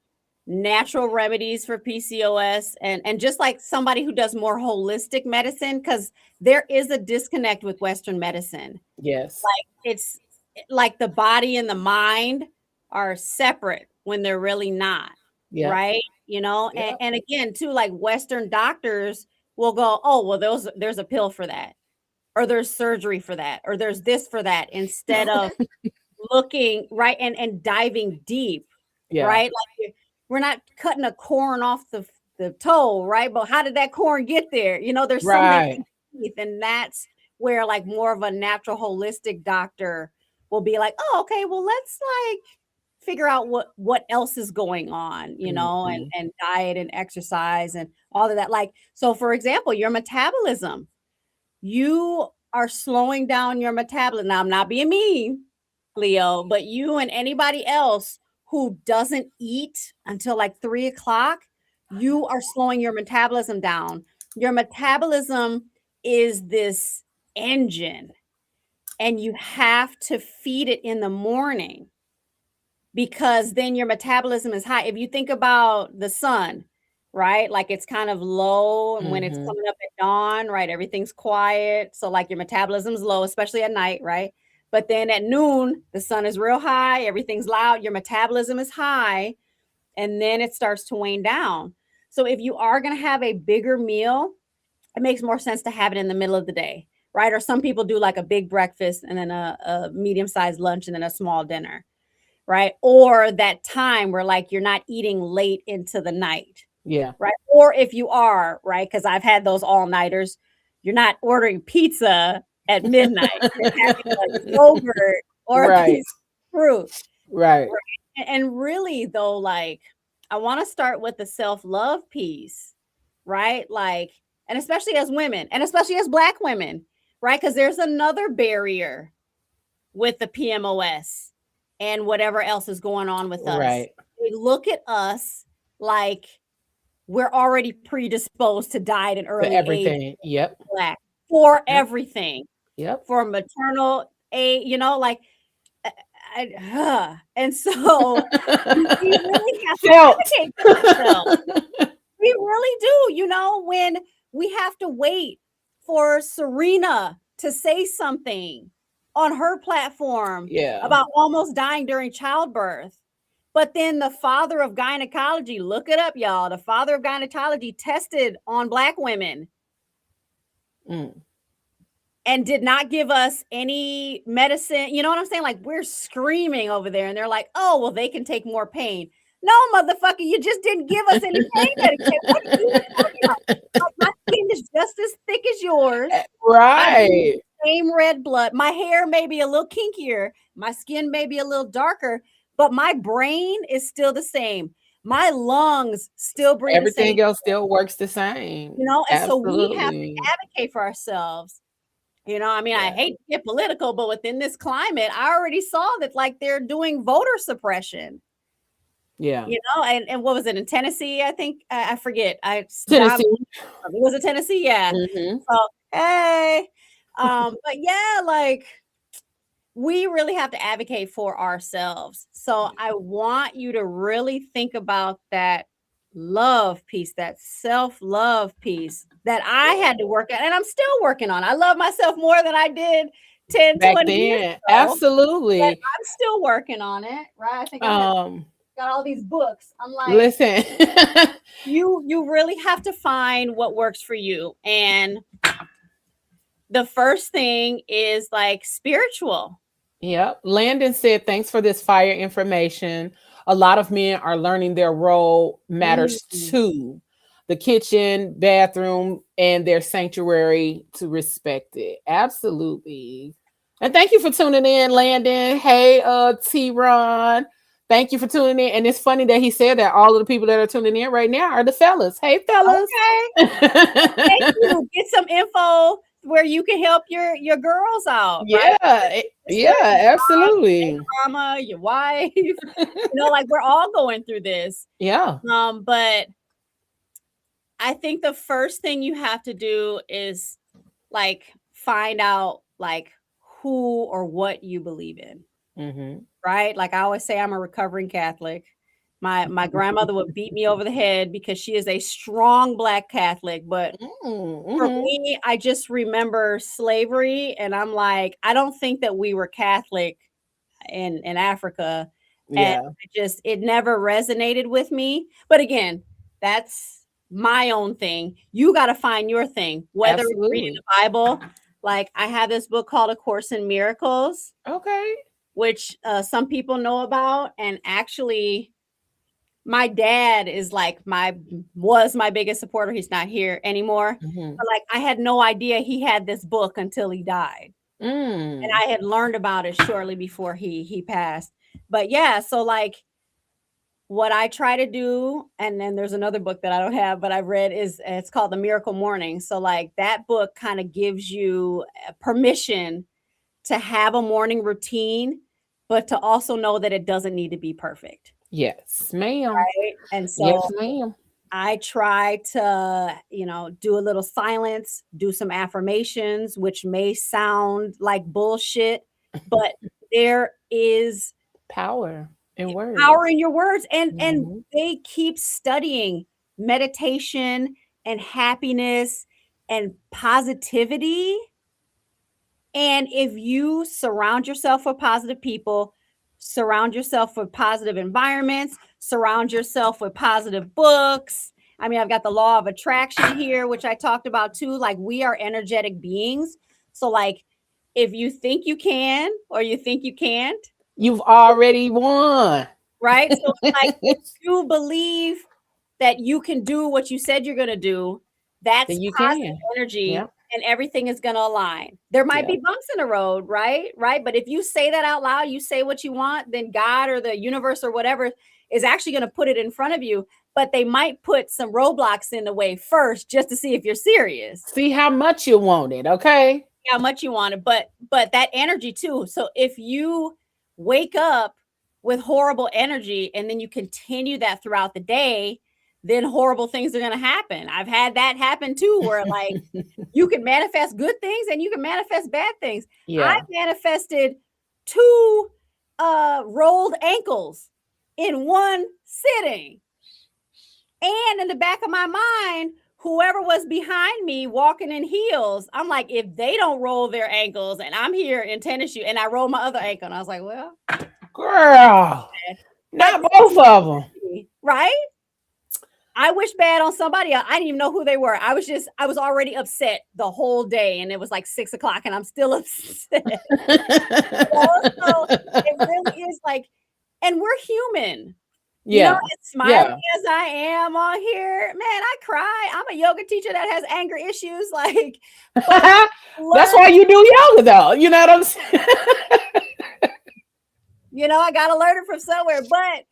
natural remedies for PCOS and just like somebody who does more holistic medicine, because there is a disconnect with Western medicine. Yes. Like it's like the body and the mind are separate when they're really not. Yeah. Right. And again, too, like Western doctors will go, oh, well, there's a pill for that, or there's surgery for that, or there's this for that, instead of looking right and diving deep. Yeah. Right. Like we're not cutting a corn off the toe, right? But how did that corn get there? There's so many teeth, and that's where like more of a natural holistic doctor will be like, oh, okay, well, let's like figure out what else is going on, and diet and exercise and all of that. Like, so for example, your metabolism, you are slowing down your metabolism. Now, I'm not being mean, Leo, but you and anybody else who doesn't eat until like 3 o'clock, you are slowing your metabolism down. Your metabolism is this engine, and you have to feed it in the morning, because then your metabolism is high. If you think about the sun, right? Like it's kind of low, and when it's coming up at dawn, right? Everything's quiet. So like your metabolism's low, especially at night, right? But then at noon, the sun is real high, everything's loud, your metabolism is high, and then it starts to wane down. So if you are going to have a bigger meal, it makes more sense to have it in the middle of the day, right? Or some people do like a big breakfast and then a medium-sized lunch and then a small dinner, right? Or that time where like you're not eating late into the night. Yeah. Right. Or if you are, right, because I've had those all-nighters, you're not ordering pizza at midnight. You're having a yogurt or a piece of fruit. Right. And really, though, like, I want to start with the self-love piece, right? Like, and especially as women, and especially as Black women, right? Because there's another barrier with the PMOS and whatever else is going on with us. Right. They look at us like we're already predisposed to diet in early everything. age. Yep. Black for everything. Yep. For maternal age, like, and so we really have to advocate for ourselves. We really do. When we have to wait for Serena to say something on her platform about almost dying during childbirth. But then the father of gynecology, look it up, y'all. The father of gynecology tested on Black women and did not give us any medicine. You know what I'm saying? Like, we're screaming over there, and they're like, oh, well, they can take more pain. No, motherfucker, you just didn't give us any pain medication. What are you talking about? My skin is just as thick as yours. Right. same red blood. My hair may be a little kinkier. My skin may be a little darker, but my brain is still the same. My lungs still breathe the same, Everything else still works the same. and so we have to Absolutely. advocate for ourselves. I mean, I Yeah. hate to get political, but within this climate, I already saw that like they're doing voter suppression. Yeah. And what was it in Tennessee? I think I forget. John, Tennessee. was it Tennessee? Yeah. Hmm. So hey, but yeah, like we really have to advocate for ourselves. So I want you to really think about that love piece, that self-love piece that I had to work at, and I'm still working on. I love myself more than I did 10, Back 20 years then. ago, but Absolutely. I'm still working on it, right? I think I had Um, got all these books. I'm like, listen. you really have to find what works for you. And the first thing is like spiritual. Yep. Landon said, thanks for this fire information. A lot of men are learning their role matters Mm. too. The kitchen, bathroom, and their sanctuary to respect it. Absolutely. And thank you for tuning in, Landon. Hey, T-Ron. Thank you for tuning in. And it's funny that he said that all of the people that are tuning in right now are the fellas. Hey, fellas. Okay. Thank you. Get some info where you can help your girls out, right? Yeah. Sister, Yeah, absolutely. mama, your wife. Like we're all going through this. Yeah. But I think the first thing you have to do is like find out like who or what you believe in, Mm-hmm. right? Like I always say, I'm a recovering Catholic. My grandmother would beat me over the head because she is a strong Black Catholic, but for Mm-hmm. me, I just remember slavery, and I'm like, I don't think that we were Catholic in Africa, and Yeah, it never resonated with me. But again, that's my own thing. You got to find your thing, whether it's reading absolutely. the Bible. Like I have this book called A Course in Miracles, Okay. which some people know about, and actually my dad is like was my biggest supporter. He's not here anymore. Mm-hmm. But like I had no idea he had this book until he died. And Mm. I had learned about it shortly before he passed. But yeah, so like what I try to do, and then there's another book that I don't have, but I've read is it's called The Miracle Morning. So like that book kind of gives you permission to have a morning routine, but to also know that it doesn't need to be perfect. Yes, ma'am. Right. And Yes, so ma'am. I try to, do a little silence, do some affirmations, which may sound like bullshit, but there is Power in words. power in your words. And Mm-hmm. they keep studying meditation and happiness and positivity. And if you surround yourself with positive people, surround yourself with positive environments, surround yourself with positive books. I mean, I've got the law of attraction here, which I talked about too. Like, we are energetic beings. So, like, if you think you can or you think you can't, You've already won. right? So, like, if you believe that you can do what you said you're going to do, that's Then you positive can. energy Yep. and everything is going to align. There might Yep. be bumps in the road, right? Right. But if you say that out loud, you say what you want, then God or the universe or whatever is actually going to put it in front of you. But they might put some roadblocks in the way first just to see if you're serious, See how much you want it. Okay. how much you want it. But that energy too. So if you wake up with horrible energy and then you continue that throughout the day, then horrible things are going to happen. I've had that happen too, where like you can manifest good things and you can manifest bad things. I Yeah. manifested 2 rolled ankles in one sitting. And in the back of my mind, whoever was behind me walking in heels, I'm like, if they don't roll their ankles and I'm here in tennis shoes, and I rolled my other ankle, and I was like, well, Girl. but Not both of them. right? I wish bad on somebody else. I didn't even know who they were. I was already upset the whole day, and it was like 6:00, and I'm still upset. So it really is like, and we're human. Yeah. as smiling Yeah. as I am on here, man, I cry. I'm a yoga teacher that has anger issues, like, but That's learn, why you do yoga, though. You know what I'm saying? I gotta learn it from somewhere. But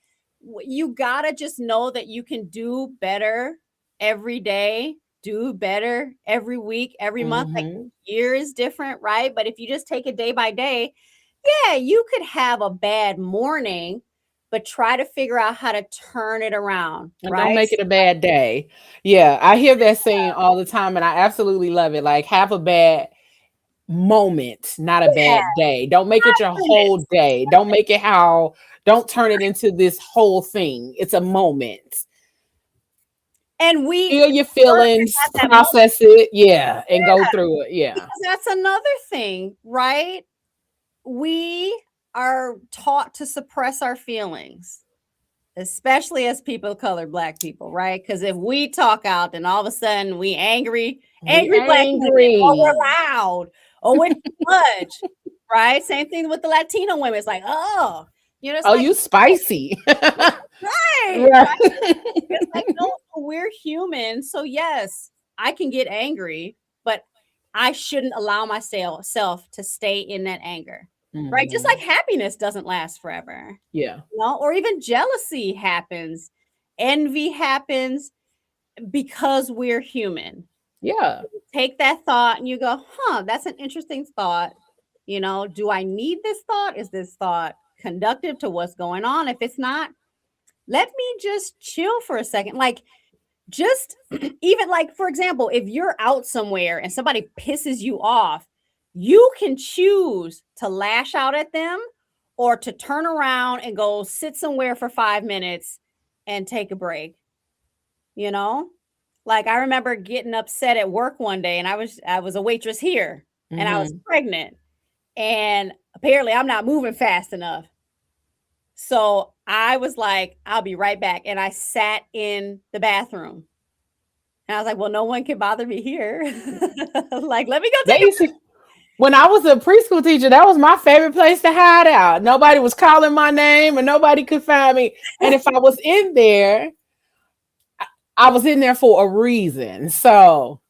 you gotta just know that you can do better every day, do better every week, every month. Like, Hmm. year is different, right? But if you just take it day by day, yeah, you could have a bad morning, but try to figure out how to turn it around, And don't right? make it a bad day. Yeah, I hear that saying all the time, and I absolutely love it. Like, have a bad moment, not a Yeah, bad day. Don't make it your whole mindfulness. day. Don't make it how, don't turn it into this whole thing. It's a moment. And we Feel your deserve to feelings, have that moment. process it, yeah, and go through it. Yeah. Because that's another thing, right? We are taught to suppress our feelings, especially as people of color, Black people, right? Because if we talk out, then all of a sudden we We angry Black women, or we're angry. loud, or we're too much, right? Same thing with the Latino women. It's like, oh, it's Oh, like, you spicy. right, right. Right. It's like, no, we're human. So yes, I can get angry, but I shouldn't allow myself to stay in that anger. Right? Just like Mhm. happiness doesn't last forever. Yeah. Or even jealousy happens. Envy happens because we're human. Yeah. Take that thought and you go, huh, that's an interesting thought. Do I need this thought? Is this thought conductive to what's going on? If it's not, let me just chill for a second. Like, just even like, for example, if you're out somewhere and somebody pisses you off, you can choose to lash out at them or to turn around and go sit somewhere for 5 minutes and take a break. you know like, I remember getting upset at work one day, and I was a waitress here, and I was Mhm. pregnant, and apparently I'm not moving fast enough. So I was like, I'll be right back, and I sat in the bathroom. And I was like, well, no one can bother me here. Like, let me go They take a used to, when I was a preschool teacher, that was my favorite place to hide out. Nobody was calling my name and nobody could find me. And if I was in there, I was in there for a reason. So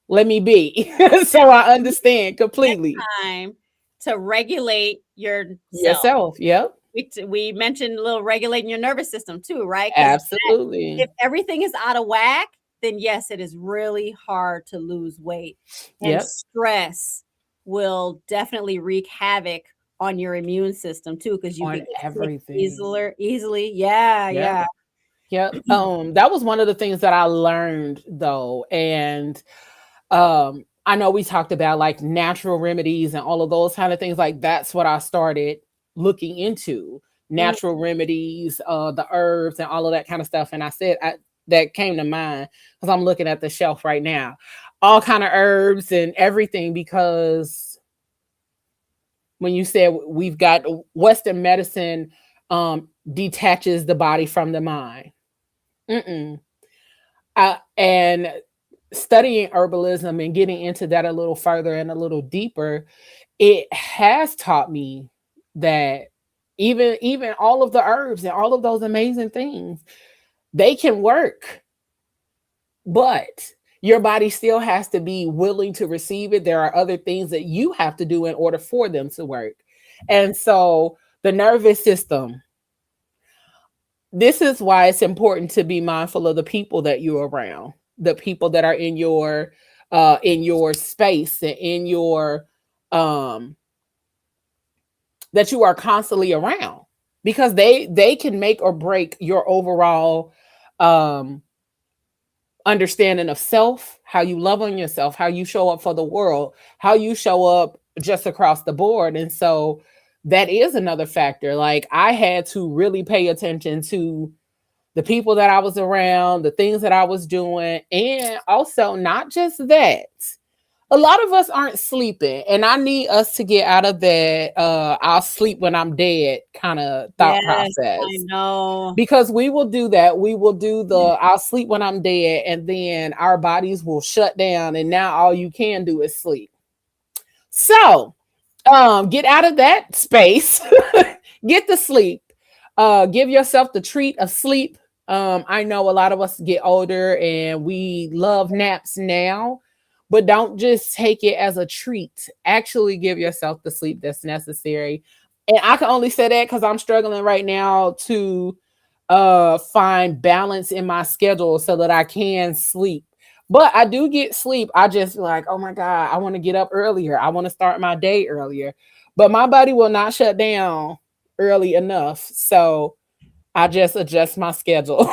let me be. So I understand completely. time to regulate yourself. Yourself. Yep. We mentioned a little regulating your nervous system too, right? Because if Absolutely. everything is out of whack, then yes, it is really hard to lose weight. And Yep. stress will definitely wreak havoc on your immune system too, because you can On get sick everything. easily. Yeah, Yep. yeah. Yep. That was one of the things that I learned though. And I know we talked about like natural remedies and all of those kind of things. Like that's what I started looking into. Mm, Natural remedies, the herbs and all of that kind of stuff. And that came to mind because I'm looking at the shelf right now. All kind of herbs and everything because when you said we've got Western medicine detaches the body from the mind. Mm-mm. And studying herbalism and getting into that a little further and a little deeper, it has taught me that even all of the herbs and all of those amazing things, they can work, but your body still has to be willing to receive it. There are other things that you have to do in order for them to work. And so the nervous system, this is why it's important to be mindful of the people that you're around, the people that are in your space and in your um that you are constantly around because they can make or break your overall um understanding of self, how you love on yourself, how you show up for the world, how you show up just across the board. And so that is another factor. Like I had to really pay attention to the people that I was around, the things that I was doing, and also not just that. A lot of us aren't sleeping, and I need us to get out of that I'll sleep when I'm dead kind of thought yes, I process. know. Because we will do that. We will do the I'll sleep when I'm dead, and then our bodies will shut down, and now all you can do is sleep. So get out of that space, get to sleep. Give yourself the treat of sleep. I know a lot of us get older and we love naps now, but don't just take it as a treat. Actually give yourself the sleep that's necessary. And I can only say that because I'm struggling right now to find balance in my schedule so that I can sleep. But I do get sleep. I just like, oh my God, I want to get up earlier. I want to start my day earlier. But my body will not shut down early enough. So I just adjust my schedule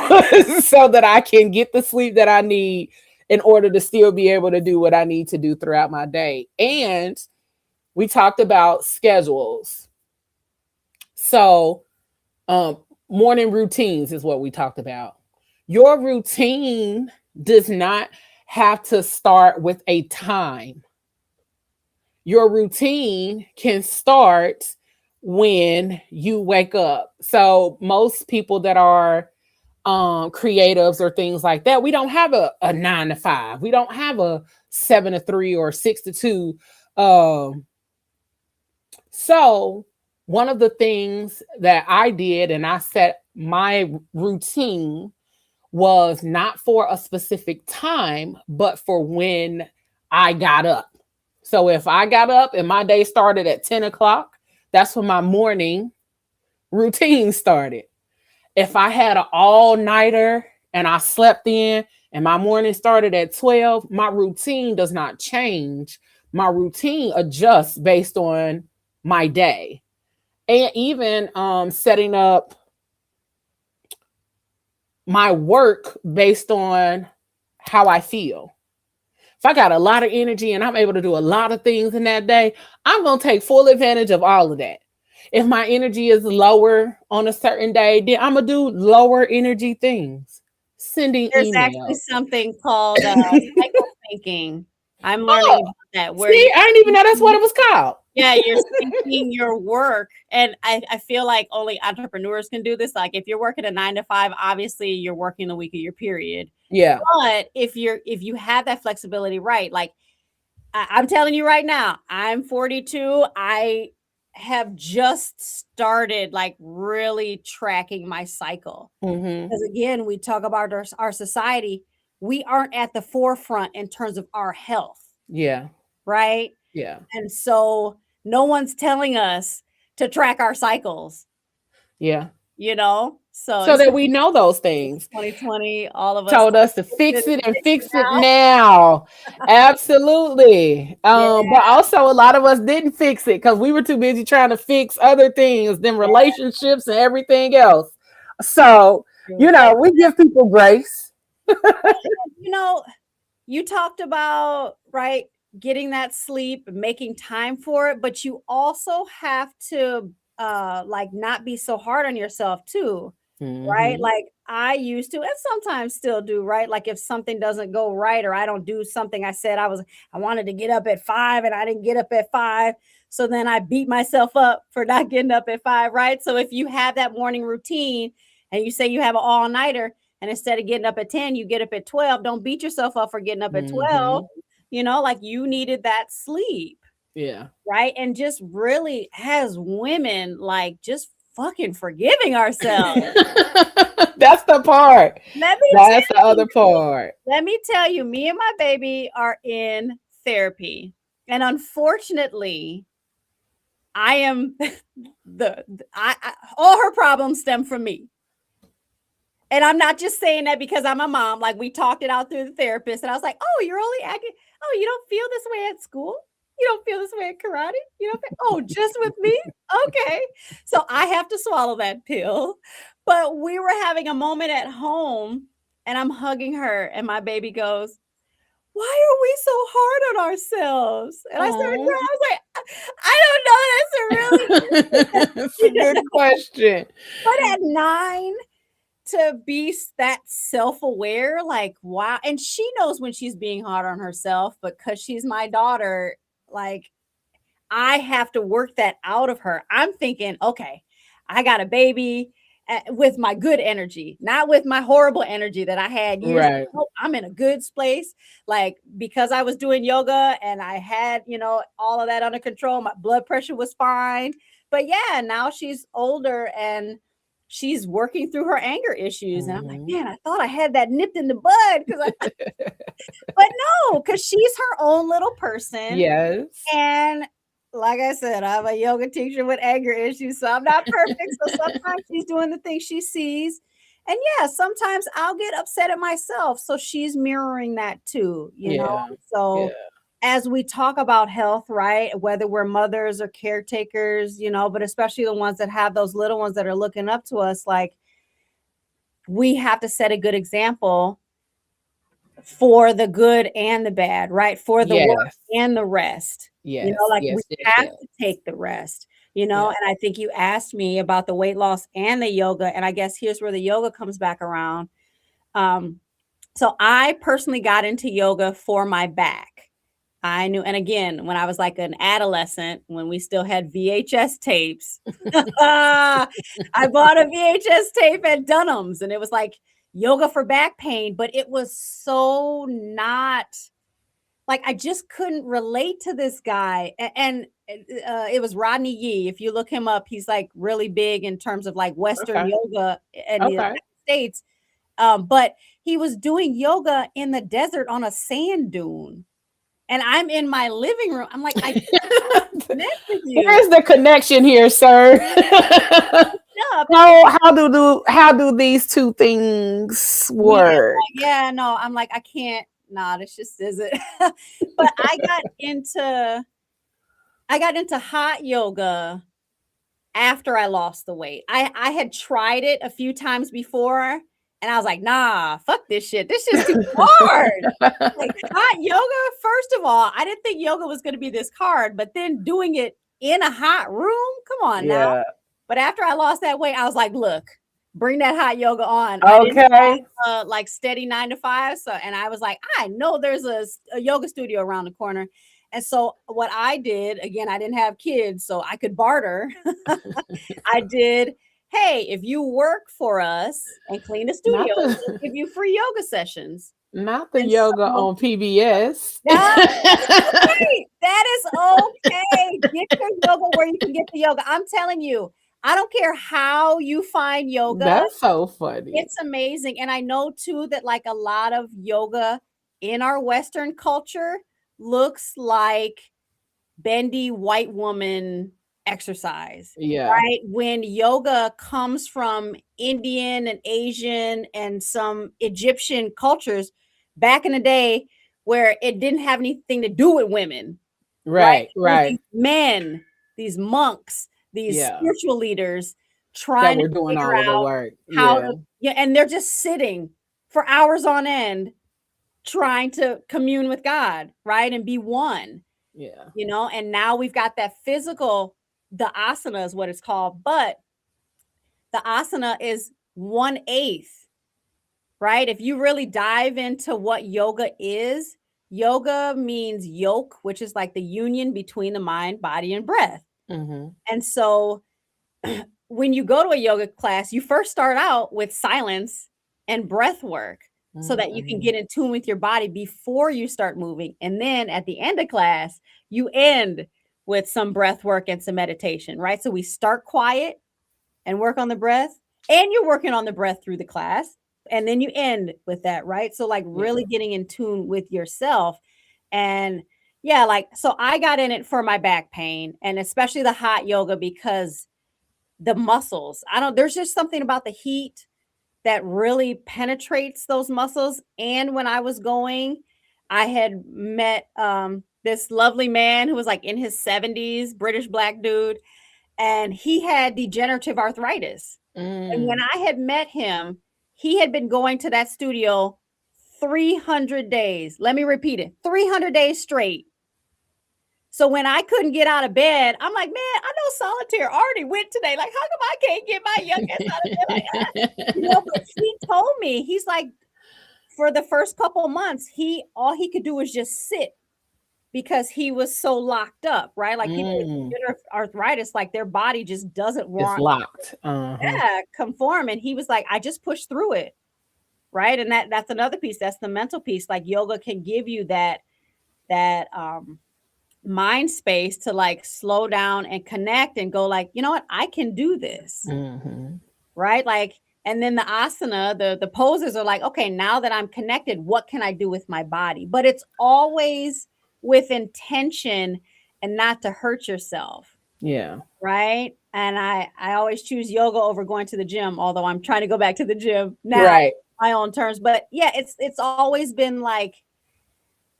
so that I can get the sleep that I need in order to still be able to do what I need to do throughout my day. And we talked about schedules. So, um, morning routines is what we talked about. Your routine does not have to start with a time. Your routine can start when you wake up. So most people that are creatives or things like that, we don't have a 9 to 5. We don't have a 7 to 3 or 6 to 2. Um, so one of the things that I did and I set my routine was not for a specific time, but for when I got up. So if I got up and my day started at 10 o'clock, that's when my morning routine started. If I had an all nighter and I slept in and my morning started at 12, my routine does not change. My routine adjusts based on my day. And even setting up my work based on how I feel. If I got a lot of energy and I'm able to do a lot of things in that day, I'm going to take full advantage of all of that. If my energy is lower on a certain day, then I'm going to do lower energy things. Sending There's actually emails. something called cycle thinking. I'm learning Oh, about that where see, I didn't even know that's what it was called. yeah, you're syncing your work. And I feel like only entrepreneurs can do this. Like if you're working a 9 to 5, obviously you're working the week of your period. Yeah. But if you have that flexibility, right? Like I'm telling you right now, I'm 42. I have just started like really tracking my cycle. Mm-hmm. Because again, we talk about our society. We aren't at the forefront in terms of our health, Yeah. right? Yeah. And so no one's telling us to track our cycles, Yeah. you know? So So it's that we know those things. 2020, all of us Told us to fix fix it it and fix it fix it now. now. Absolutely. Yeah, But also a lot of us didn't fix it because we were too busy trying to fix other things than yeah, relationships and everything else. So, true. we give people grace. You know, you talked about, right, getting that sleep, making time for it, but you also have to like not be so hard on yourself too. Right? Mm-hmm. Like I used to, and sometimes still do, right? Like if something doesn't go right or I don't do something I said I wanted to get up at 5 and I didn't get up at 5. So then I beat myself up for not getting up at 5, right? So if you have that morning routine and you say you have an all-nighter and instead of getting up at 10, you get up at 12, don't beat yourself up for getting up at 12. Mm-hmm. Like you needed that sleep, Yeah. right? And just really as women, like just fucking forgiving ourselves. That's the part. Let me That's the tell you, other part. me and my baby are in therapy. And unfortunately, I am all her problems stem from me. And I'm not just saying that because I'm a mom. Like we talked it out through the therapist, and I was like, "Oh, you're only acting. Oh, you don't feel this way at school. You don't feel this way at karate. You don't feel. Oh, just with me. Okay." So I have to swallow that pill. But we were having a moment at home, and I'm hugging her, and my baby goes, "Why are we so hard on ourselves?" And I started Oh. crying. I was like, "I don't know. That's a really, It's a good question. but at 9." To be that self-aware, like wow. And she knows when she's being hard on herself, but because she's my daughter, like I have to work that out of her. I'm thinking, okay, I got a baby with my good energy, not with my horrible energy that I had years Right. ago. I'm in a good place, like because I was doing yoga and I had, all of that under control. My blood pressure was fine. But yeah, now she's older and she's working through her anger issues. And I'm like, Mhm. man, I thought I had that nipped in the bud but no, because she's her own little person. Yes. And like I said, I'm a yoga teacher with anger issues, so I'm not perfect. So sometimes she's doing the things she sees. And yeah, sometimes I'll get upset at myself. So she's mirroring that too, you know? Yeah. Yeah. So as we talk about health, right? Whether we're mothers or caretakers, you know, but especially the ones that have those little ones that are looking up to us, like we have to set a good example for the good and the bad, right? For the work Yes. and the rest. You know, Yes. like we Yes. Yes. have Yes. to take the rest, you know. Yeah. And I think you asked me about the weight loss and the yoga. And I guess here's where the yoga comes back around. Um, so I personally got into yoga for my back. I knew, and again, when I was like an adolescent, when we still had VHS tapes, I bought a VHS tape at Dunham's and it was like yoga for back pain, but it was so not like I just couldn't relate to this guy. And it was Rodney Yee. If you look him up, he's like really big in terms of like Western Okay. yoga in the Okay. United States. But he was doing yoga in the desert on a sand dune. And I'm in my living room. I'm like, I connect with you. Where's the connection here, sir? Up. How do these two things Yeah, work? yeah, no, I'm like, I can't, nah, this just isn't. But I got into hot yoga after I lost the weight. I had tried it a few times before and I was like, nah, fuck this shit. This shit's too hard. Like hot yoga, first of all, I didn't think yoga was going to be this hard, but then doing it in a hot room, come on now. Yeah. But after I lost that weight, I was like, look, bring that hot yoga on. I didn't Okay. have like steady 9 to 5. So, and I was like, I know there's a yoga studio around the corner. And so what I did, again, I didn't have kids, so I could barter. I did, hey, if you work for us and clean the studio, Not we'll the give you free yoga sessions. not the And yoga so on PBS. that is okay. That is okay. Get your yoga where you can get the yoga. I'm telling you, I don't care how you find yoga. That's so funny. It's amazing. And I know too that like a lot of yoga in our Western culture looks like bendy white woman exercise, Yeah. right? When yoga comes from Indian and Asian and some Egyptian cultures back in the day where it didn't have anything to do with women, right? Right. It was Right. these men, these monks, these Yeah. spiritual leaders That trying to we're doing figure all of the out work. how Yeah. to, yeah, and they're just sitting for hours on end trying to commune with God, right? And be one, Yeah. you know. And now we've got that physical, the asana is what it's called, but the asana is 1/8, right? If you really dive into what yoga means yoke, which is like the union between the mind, body, and breath. Mm-hmm. And so when you go to a yoga class, you first start out with silence and breath work so that you can Mm-hmm. get in tune with your body before you start moving. And then at the end of class, you end with some breath work and some meditation, right? So we start quiet and work on the breath, and you're working on the breath through the class. And then you end with that, right? So, like, Yeah. really getting in tune with yourself. And yeah, like, so I got in it for my back pain and especially the hot yoga because the muscles. I don't, there's just something about the heat that really penetrates those muscles. And when I was going, I had met this lovely man who was like in his 70s, British black dude, and he had degenerative arthritis. And when Mm. I had met him, he had been going to that studio 300 days. Let me repeat it, 300 days straight. So when I couldn't get out of bed, I'm like, man, I know Solitaire already went today. Like, how come I can't get my young ass out of bed? Like, you know, but he told me, he's like, for the first couple of months, all he could do was just sit because he was so locked up, right? Like people with Mm. arthritis, like their body just doesn't It's want locked. Uh-huh. conform. And he was like, I just pushed through it, right? And that's another piece. That's the mental piece. Like yoga can give you that mind space to like slow down and connect and go like, you know what, I can do this. Mm-hmm. right? Like, and then the asana, the poses are like, okay, now that I'm connected, what can I do with my body? But it's always with intention and not to hurt yourself, Yeah. right? And I always choose yoga over going to the gym, although I'm trying to go back to the gym now, Right. my own terms. But yeah, it's always been like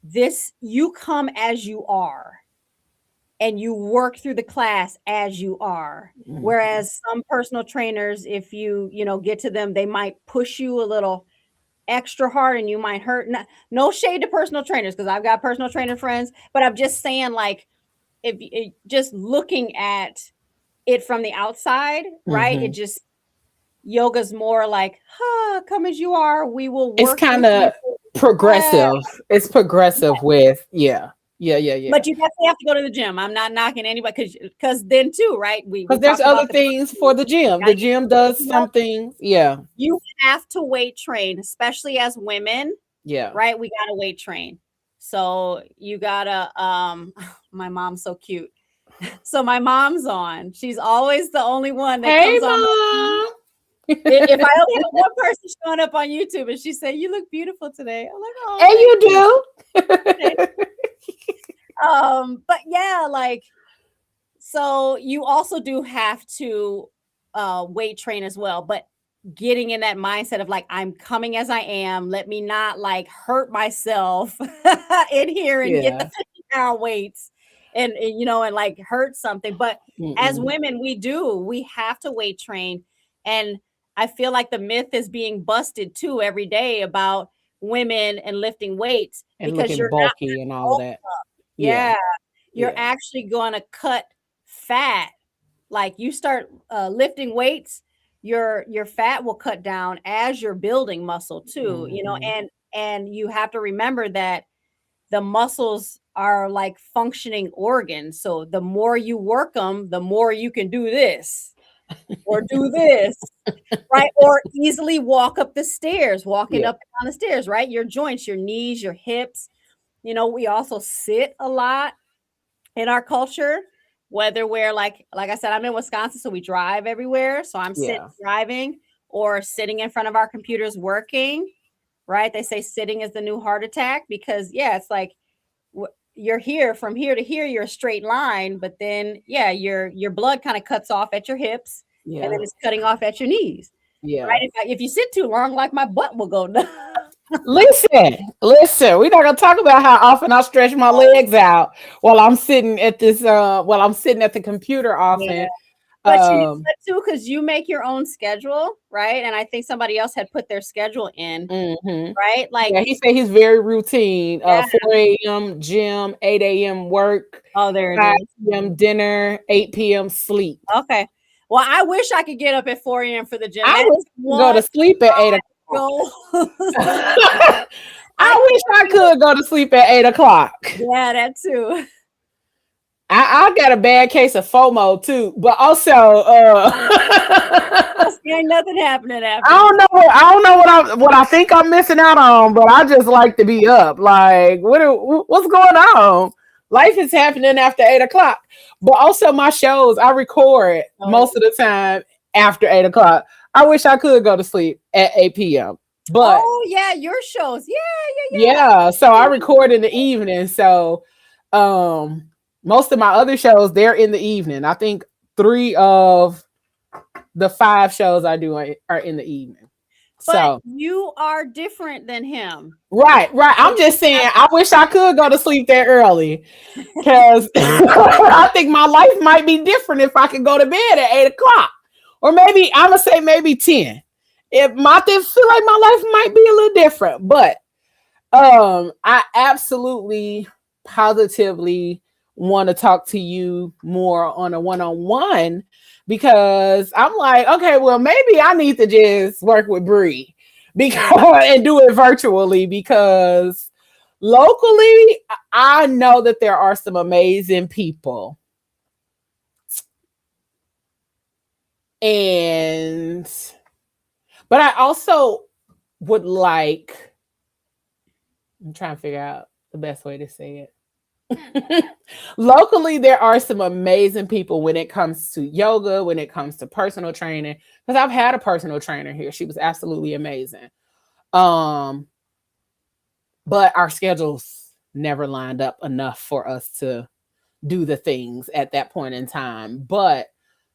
this: you come as you are and you work through the class as you are. Mhm. Whereas some personal trainers, if you get to them, they might push you a little extra hard and you might hurt. No shade to personal trainers, because I've got personal trainer friends, but I'm just saying, like, if just looking at it from the outside, right? It Mhm. just, yoga's more like, come as you are. We will It's work kind with you. of Yeah. progressive. It's progressive with, yeah. Yeah, yeah, yeah. But you definitely have to go to the gym. I'm not knocking anybody, because then too, right? We Because there's talked other about the things for the gym. The gotta get gym does some things. Yeah. you have to weight train, especially as women, Yeah. right? We gotta weight train. So you gotta my mom's so cute. So my mom's on. She's always the only one that Hey, comes on. mom. If I only have one person showing up on YouTube and she said, "You look beautiful today," I'm like, "Oh, And thank you." you Okay. do. But yeah, like, so you also do have to weight train as well, but getting in that mindset of like, I'm coming as I am. Let me not like hurt myself in here and get the Yeah. 50-pound weights and like hurt something. But as Mm-mm. women, we have to weight train. And I feel like the myth is being busted too every day about women and lifting weights, And because looking you're not bulky and all of that. Yeah. yeah, you're Yeah. actually going to cut fat. Like, you start lifting weights, your fat will cut down as you're building muscle too, Mhm. and you have to remember that the muscles are like functioning organs. So the more you work them, the more you can do this or do this, right? Or easily walk up the stairs, walking Yeah. up and down the stairs, right? Your joints, your knees, your hips. We also sit a lot in our culture, whether we're like I said, I'm in Wisconsin, so we drive everywhere. So I'm sitting Yeah. driving or sitting in front of our computers working, right? They say sitting is the new heart attack, because yeah, it's like you're here, from here to here, you're a straight line, but then yeah, your blood kind of cuts off at your hips, and then Yeah. it's cutting off at your knees, right? Yeah. If you sit too long, like, my butt will go down. Listen. We're not gonna talk about how often I stretch my legs out while I'm sitting at while I'm sitting at the computer Yeah. often. But you know Um what too? Because you make your own schedule, right? And I think somebody else had put their schedule in, mhm. right? Like, Yeah, he said he's very routine. yeah. 4 a.m. gym, 8 a.m. work, Oh, there it 5 p.m. dinner, 8 p.m. sleep. Okay. Well, I wish I could get up at 4 a.m. for the gym. I That wish is I could go one to sleep at 8 o'clock. goal. I I wish can't I do it. could go to sleep at 8 o'clock. Yeah, that too. I got a bad case of FOMO too, but also Ain't nothing happening I after. don't know what I think I'm missing out on, but I just like to be up. Like what's going on? Life is happening after 8 o'clock. But also my shows I record Oh, most of the time after 8 o'clock. I wish I could go to sleep at 8 p.m. But oh yeah, your shows. Yeah, yeah, yeah, so I record in the evening. So um most of my other shows they're in the evening. I think 3 of the 5 shows I do are in the evening. but So you are different than him. right. So I'm you just saying have I wish I could go to sleep that early because I think my life might be different if I could go to bed at 8 o'clock. Or maybe I'm gonna say maybe 10. It might feel like my life might be a little different, but I absolutely positively want to talk to you more on a one-on-one because I'm like, okay, well, maybe I need to just work with Bree because and do it virtually because locally I know that there are some amazing people. And but I also would like I'm trying to figure out the best way to say it. Locally, there are some amazing people when it comes to yoga, when it comes to personal training. Because I've had a personal trainer here. She was absolutely amazing. Um, but our schedules never lined up enough for us to do the things at that point in time. But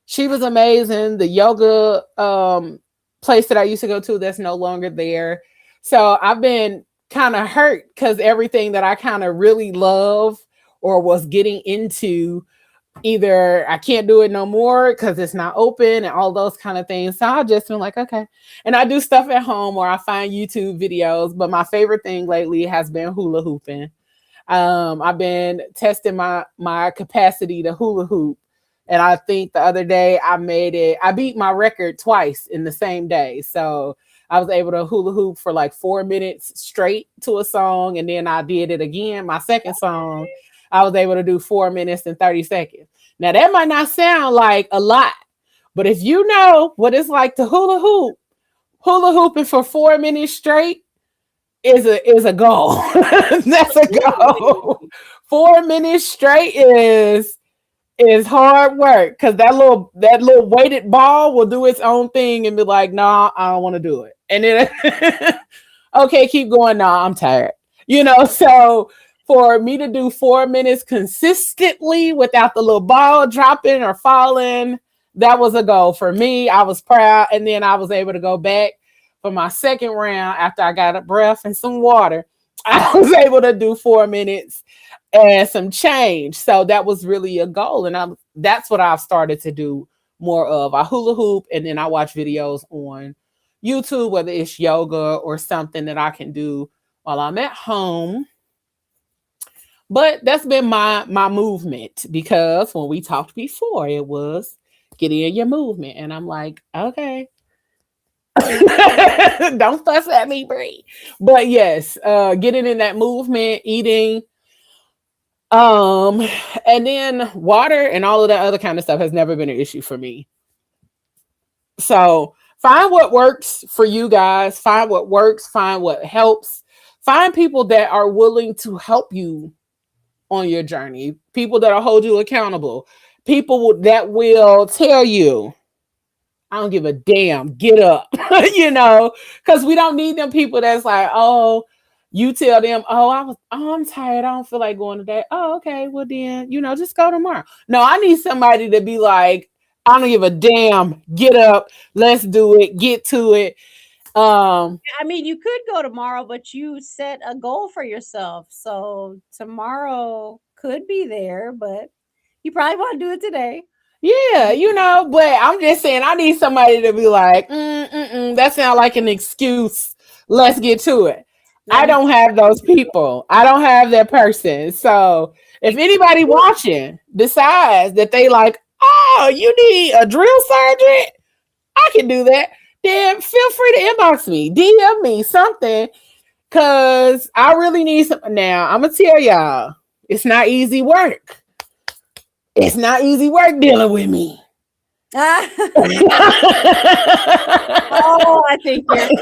she was amazing. The yoga place that I used to go to that's no longer there. So I've been kind of hurt because everything that I kind of really love or was getting into, either I can't do it no more because it's not open and all those kind of things. So I just been like, okay. And I do stuff at home or I find YouTube videos. But my favorite thing lately has been hula hooping. I've been testing my capacity to hula hoop, and I think the other day I made it. I beat my record twice in the same day, so I was able to hula hoop for like 4 minutes straight to a song, and then I did it again. My second song, I was able to do 4 minutes and 30 seconds. Now that might not sound like a lot, but if you know what it's like to hula hooping for 4 minutes straight is a goal. That's a goal. 4 minutes straight is hard work because that little weighted ball will do its own thing and be like, nah, I don't want to do it. And then okay, keep going. Nah, I'm tired. So for me to do 4 minutes consistently without the little ball dropping or falling, that was a goal for me. I was proud. And then I was able to go back for my second round after I got a breath and some water. I was able to do 4 minutes and some change. So that was really a goal. And that's what I've started to do more of. I hula hoop and then I watch videos on YouTube, whether it's yoga or something that I can do while I'm at home. But that's been my movement, because when we talked before, it was getting in your movement. And I'm like, okay. Don't fuss at me, Bree. But yes, getting in that movement, eating, um, and then water and all of that other kind of stuff has never been an issue for me. So find what works for you guys, find what works, find what helps, find people that are willing to help you on your journey, people that will hold you accountable, people that will tell you, I don't give a damn, get up, because we don't need them people that's like, oh, you tell them, I'm tired, I don't feel like going today. Oh, okay, well then, just go tomorrow. No, I need somebody to be like, I don't give a damn, get up, let's do it, get to it. I mean, you could go tomorrow, but you set a goal for yourself. So tomorrow could be there, but you probably want to do it today. Yeah, but I'm just saying I need somebody to be like, that sounds like an excuse. Let's get to it. I don't have those people. I don't have that person. So if anybody watching decides that they like, oh, you need a drill sergeant, I can do that. Then feel free to inbox me, DM me something, because I really need something. Now, I'm going to tell y'all, it's not easy work. It's not easy work dealing with me. Oh, I think you're fine.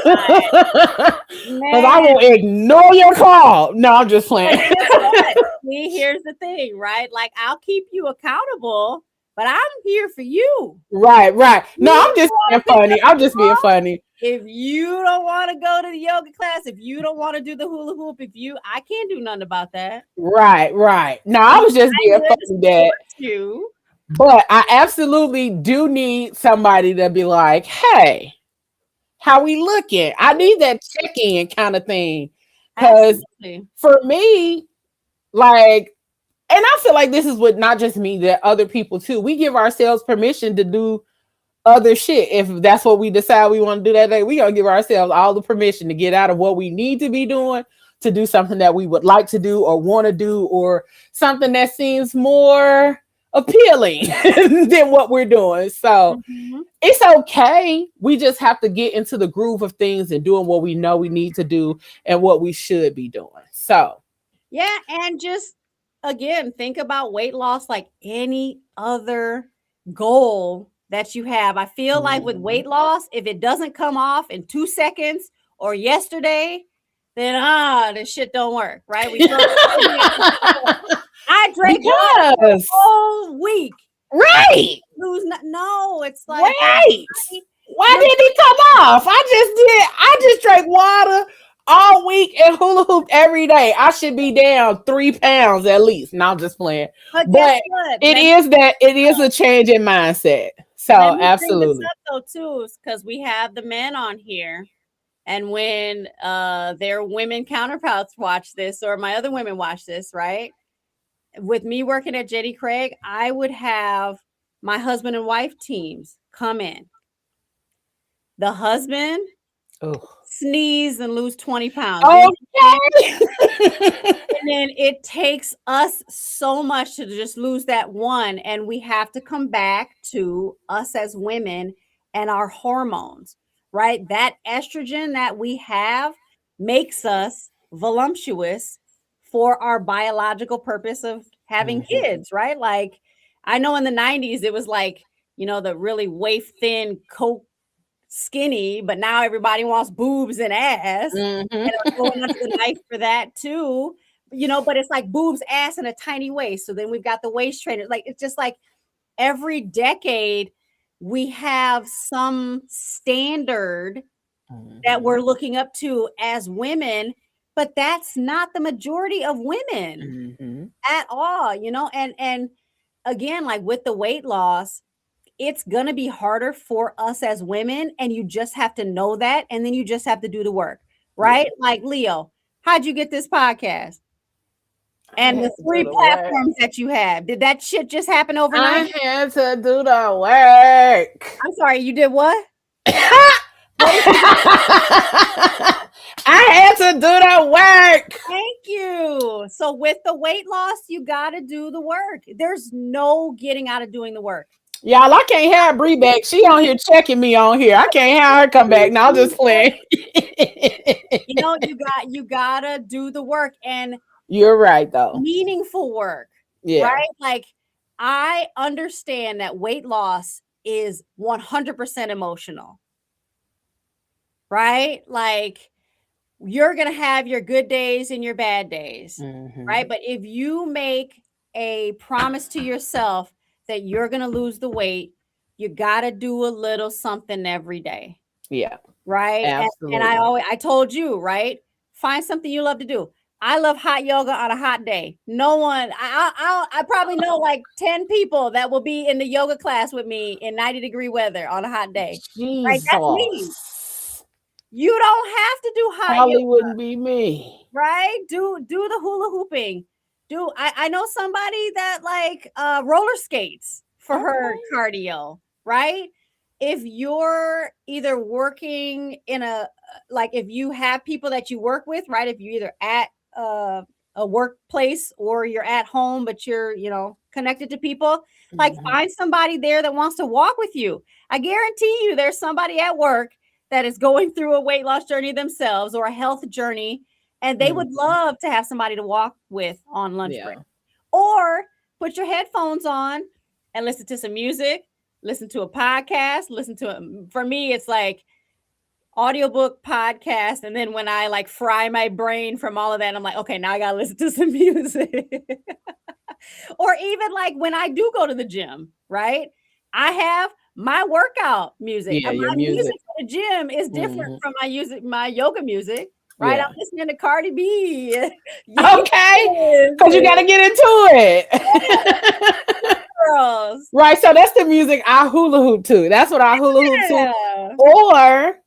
Because I will ignore your call. No, I'm just playing. Guess what? See, here's the thing, right? Like, I'll keep you accountable, but I'm here for you. Right. No, I'm just being funny. I'm just being funny. If you don't want to go to the yoga class, if you don't want to do the hula hoop, I can't do nothing about that. Right. No, I was just being funny that. You. But I absolutely do need somebody to be like, hey, how we looking? I need that check-in kind of thing. Because for me, like, and I feel like this is what not just me, that other people too. We give ourselves permission to do other shit. If that's what we decide we want to do that day, we gonna give ourselves all the permission to get out of what we need to be doing to do something that we would like to do or want to do, or something that seems more appealing than what we're doing. So it's okay. We just have to get into the groove of things and doing what we know we need to do and what we should be doing. So yeah, and just again, think about weight loss like any other goal that you have. I feel like with weight loss, if it doesn't come off in 2 seconds or yesterday, then this shit don't work, right? We I drank water Because all week. right. No, it's like Right. Why your did he come off? I just drank water all week and hula hooped every day. I should be down 3 pounds at least. Now I'm just playing. But guess But what? it is a change in mindset. So Let me bring this absolutely. up though too, because we have the men on here. And when their women counterparts watch this, or my other women watch this, right? With me working at Jetty Craig, I would have my husband and wife teams come in. The husband sneeze and lose 20 pounds. Okay. And then it takes us so much to just lose that one. And we have to come back to us as women and our hormones, right? That estrogen that we have makes us voluptuous for our biological purpose of having kids, right? Like, I know in the 90s, it was like, the really waif thin Coke skinny, but now everybody wants boobs and ass. And are going under the knife for that too. But it's like boobs, ass, and a tiny waist. So then we've got the waist trainer. Like, it's just like every decade we have some standard that we're looking up to as women, but that's not the majority of women at all, and again, like with the weight loss, it's going to be harder for us as women, and you just have to know that, and then you just have to do the work, right? Like, Leo, how'd you get this podcast and the 3 platforms that you have? Did that shit just happen overnight? I had to do the work. I'm sorry, you did what? I had to do the work. Thank you. So with the weight loss, you got to do the work. There's no getting out of doing the work. Y'all, I can't have Bree back. She on here checking me on here. I can't have her come back. Now I'll just play. You gotta do the work, and you're right though. Meaningful work. Yeah. Right? Like, I understand that weight loss is 100% emotional. Right? Like, you're gonna have your good days and your bad days. Right? But if you make a promise to yourself that you're going to lose the weight, you got to do a little something every day. Yeah. Right. Absolutely. And I told you, right? Find something you love to do. I love hot yoga on a hot day. No one, I probably know like 10 people that will be in the yoga class with me in 90-degree weather on a hot day. Jesus. Right? That's me. You don't have to do hot Probably yoga. wouldn't be me. Right? Do the hula hooping. I know somebody that like roller skates for her cardio, right? If you're either working in if you have people that you work with, right? If you're either at a workplace or you're at home, but you're, connected to people, like find somebody there that wants to walk with you. I guarantee you there's somebody at work that is going through a weight loss journey themselves or a health journey, and they would love to have somebody to walk with on lunch break. Or put your headphones on and listen to some music, listen to a podcast, for me, it's like audiobook, podcast. And then when I like fry my brain from all of that, I'm like, okay, now I got to listen to some music. Or even like when I do go to the gym, right? I have my workout music. Yeah, my music for the gym is different from my yoga music. Right, I'm listening to Cardi B. Okay, because you got to get into it. Girls. Right, so that's the music I hula hoop to. That's what I hula hoop to. Or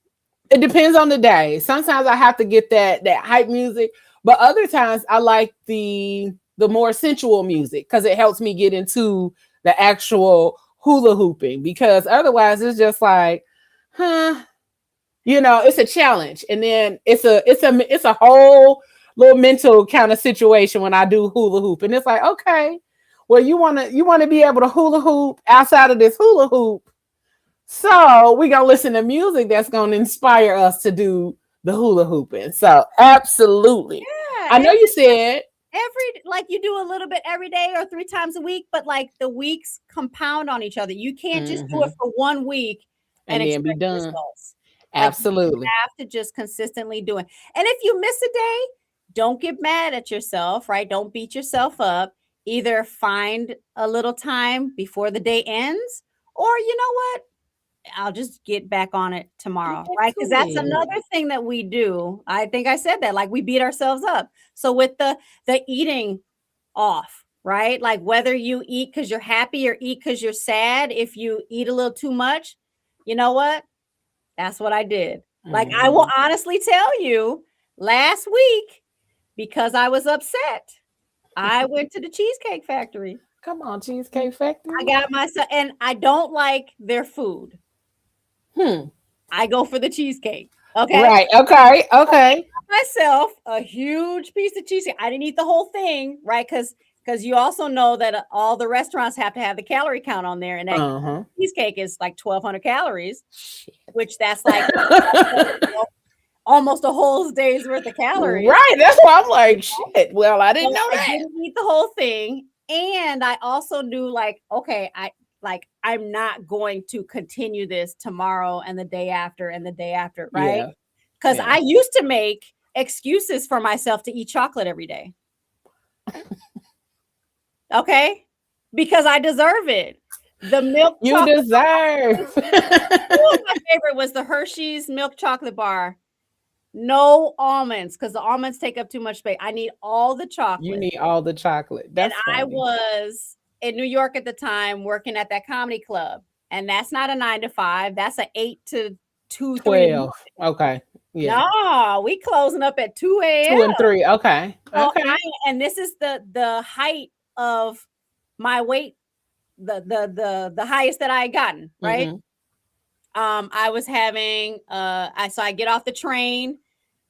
it depends on the day. Sometimes I have to get that hype music, but other times I like the more sensual music because it helps me get into the actual hula hooping. Because otherwise, it's just like, it's a challenge, and then it's a whole little mental kind of situation when I do hula hoop, and it's like, okay, well, you want to be able to hula hoop outside of this hula hoop, so we gonna listen to music that's gonna inspire us to do the hula hooping. So absolutely, I know you said you do a little bit every day or 3 times a week, but like the weeks compound on each other. You can't just do it for 1 week and then be done. Results. Absolutely. You have to just consistently do it. And if you miss a day, don't get mad at yourself, right? Don't beat yourself up. either find a little time before the day ends, or you know what? I'll just get back on it Get tomorrow, back right? to Because that's it. another thing that we do. I think I said that, like we beat ourselves up. So with the eating off, right? Like whether you eat because you're happy or eat because you're sad, if you eat a little too much, you know what? That's what I did. Like I will Mhm. honestly tell you, last week, because I was upset, I went to the Cheesecake Factory. Come on, Cheesecake Factory. I got myself, and I don't like their food. Hmm. I go for the cheesecake. Okay. Right. Okay. So I Okay. got myself a huge piece of cheesecake. I didn't eat the whole thing, right? Because you also know that all the restaurants have to have the calorie count on there, and that Uh-huh. cheesecake is like 1,200 calories, Shit. which that's like almost a whole day's worth of calories. Right. That's why I'm like, shit. Well, I didn't So know I that. didn't eat the whole thing. And I also knew like, okay, I'm not going to continue this tomorrow and the day after and the day after, right? Yeah. Because Yeah. I used to make excuses for myself to eat chocolate every day. Okay. Because I deserve it. The milk You chocolate. deserve. My favorite was the Hershey's milk chocolate bar. No almonds, because the almonds take up too much space. I need all the You chocolate. need all the chocolate. And That's I funny. was in New York at the time working at that comedy club. And that's not a 9 to 5. That's a 8 to 2, 3 in the morning. 12. Okay. Yeah. No, we closing up at 2 2 a.m. and 3. Okay. So Okay. and this is the height of my weight, the highest that I had gotten, right? Mm-hmm. I was having I get off the train,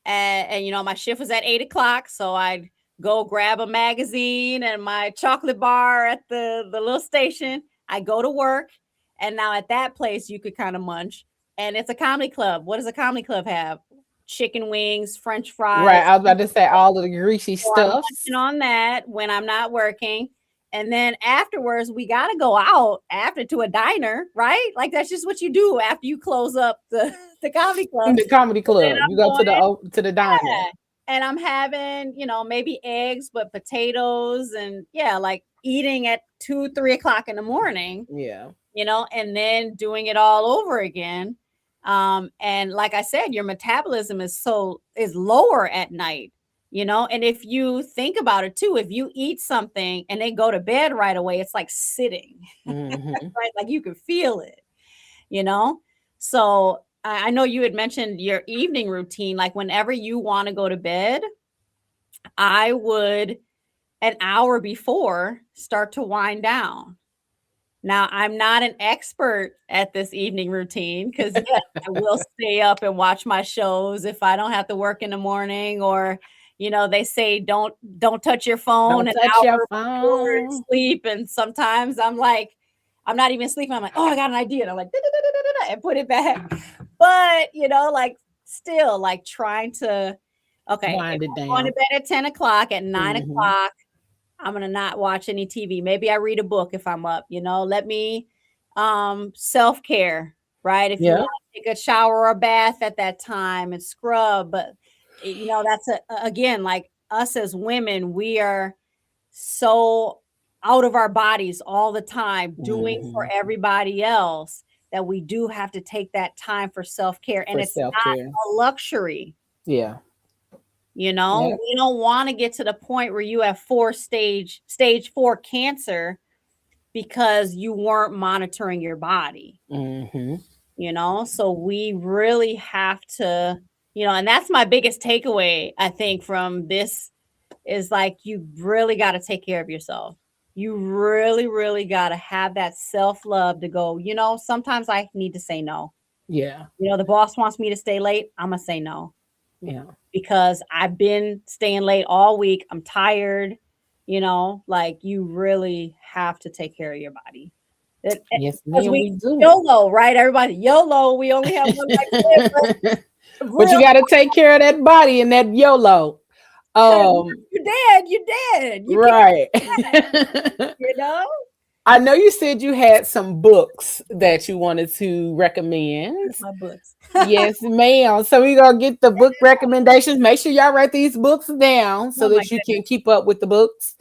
and you know my shift was at 8 o'clock, so I'd go grab a magazine and my chocolate bar at the little station. I go to work, and now at that place you could kind of munch, and it's a comedy club. What does a comedy club have? Chicken wings, French Right. fries. I was about to say all of the greasy So I'm munching stuffs. on that when I'm not working. And then afterwards, we got to go out after to a diner, right? Like that's just what you do after you close up the comedy club. The comedy So then club. You I'm go going, to the diner. yeah, and I'm having, maybe eggs, but potatoes and yeah, like eating at 2, 3 o'clock in the morning, Yeah. and then doing it all over again. And like I said, your metabolism is lower at night, and if you think about it too, if you eat something and then go to bed right away, it's like sitting, Mm-hmm. right? Like you could feel it, you know? So I know you had mentioned your evening routine. Like whenever you want to go to bed, I would an hour before start to wind down. Now, I'm not an expert at this evening routine because yes, I will stay up and watch my shows if I don't have to work in the morning, or they say don't touch your phone Don't an touch your hour before phone. sleep, and sometimes I'm like, I'm not even sleeping. I'm like, oh, I got an idea, and I'm like, "Da-da-da-da-da-da," and put it back. But like still like trying to, okay, if Wind it I'm going to down. bed at 10 o'clock, at 9 Mm-hmm. o'clock, I'm gonna not watch any TV. Maybe I read a book if I'm up, let me self-care, right? If you Yeah. want to take a shower or a bath at that time and scrub. But that's again, like us as women, we are so out of our bodies all the time, doing for Mm-hmm. everybody else, that we do have to take that time for self-care. And For it's self not care. a luxury. Yeah. Yeah. We don't want to get to the point where you have stage 4 cancer because you weren't monitoring your body, Mm-hmm. so we really have to, and that's my biggest takeaway, I think, from this, is like you really got to take care of yourself. You really, really got to have that self-love to go, sometimes I need to say no. Yeah. The boss wants me to stay late, I'm gonna say no, Yeah. because I've been staying late all week. I'm tired, like you really have to take care of your body. Yes, Because ma'am, we we do. YOLO, right? Everybody, YOLO. We only have one life to live. But But you real, gotta take care of that body and that YOLO. because Um, you're dead. You're dead. You can't, right. you know? I know you said you had some books that you wanted to recommend. Where's my books? Yes, ma'am. So we're gonna get the book recommendations. Make sure y'all write these books down so Oh my that you can keep up with the books.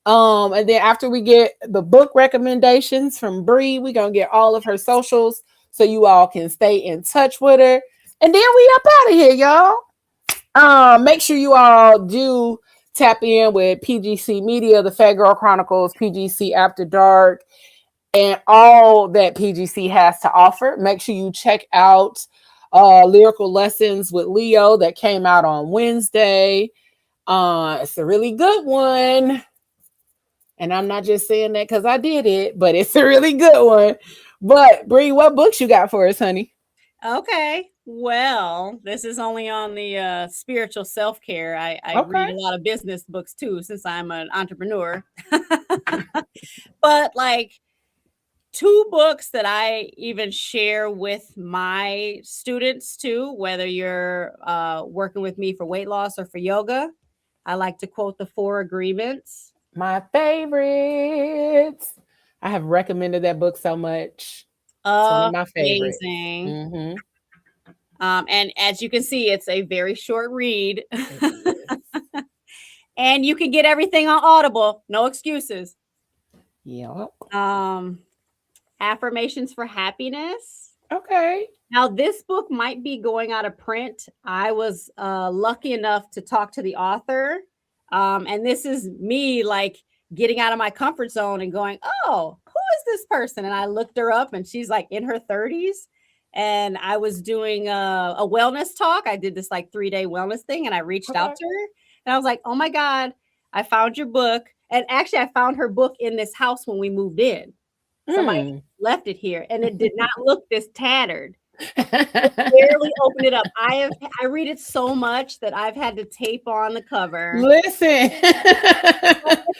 And then after we get the book recommendations from Bree, we're gonna get all of her socials so you all can stay in touch with her. And then we up out of here, y'all. Make sure you all do tap in with PGC Media, the Fat Girl Chronicles, PGC After Dark, and all that PGC has to offer. Make sure you check out Lyrical Lessons with Leo that came out on Wednesday. It's a really good one. And I'm not just saying that because I did it, but it's a really good one. But Bree, what books you got for us, honey? Okay. Well, this is only on the spiritual self-care. I read Okay. a lot of business books too, since I'm an entrepreneur. But like two books that I even share with my students too, whether you're working with me for weight loss or for yoga. I like to quote the 4 agreements. My favorites. I have recommended that book so much. It's one of my favorites. Amazing. Mm-hmm. And as you can see, it's a very short read. And you can get everything on Audible. No excuses. Yeah. Affirmations for Happiness. Okay. Now, this book might be going out of print. I was lucky enough to talk to the author. And this is me like getting out of my comfort zone and going, oh, who is this person? And I looked her up and she's like in her 30s. And I was doing a wellness talk. I did this like 3-day wellness thing and I reached out to her and I was like, oh my God, I found your book. And actually, I found her book in this house when we moved in. Somebody left it here and it did not look this tattered. Barely open it up. I read it so much that I've had to tape on the cover. Listen,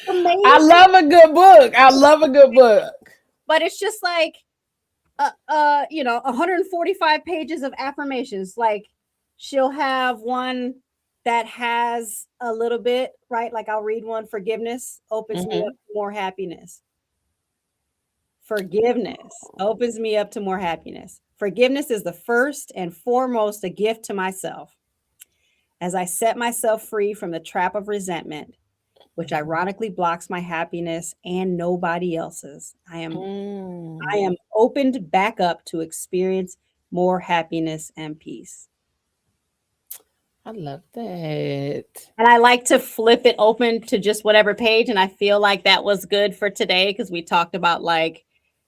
I love a good book. I love a good book. But it's just like 145 pages of affirmations. Like she'll have one that has a little bit, right? Like I'll read one. Forgiveness opens me up to more happiness. Forgiveness opens me up to more happiness. Forgiveness is the first and foremost a gift to myself. As I set myself free from the trap of resentment, which ironically blocks my happiness and nobody else's, I am opened back up to experience more happiness and peace. I love that. And I like to flip it open to just whatever page. And I feel like that was good for today because we talked about like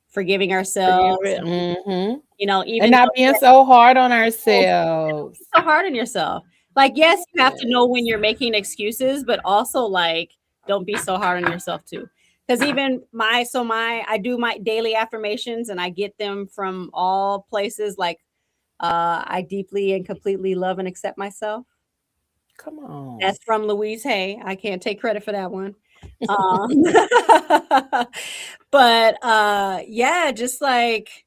forgiving ourselves. Mm-hmm. Even and not being so hard on ourselves. So hard on yourself. Like, yes, you have to know when you're making excuses, but also like, don't be so hard on yourself too. Because even I do my daily affirmations and I get them from all places. Like, I deeply and completely love and accept myself. Come on. That's from Louise Hay. I can't take credit for that one. But yeah, just like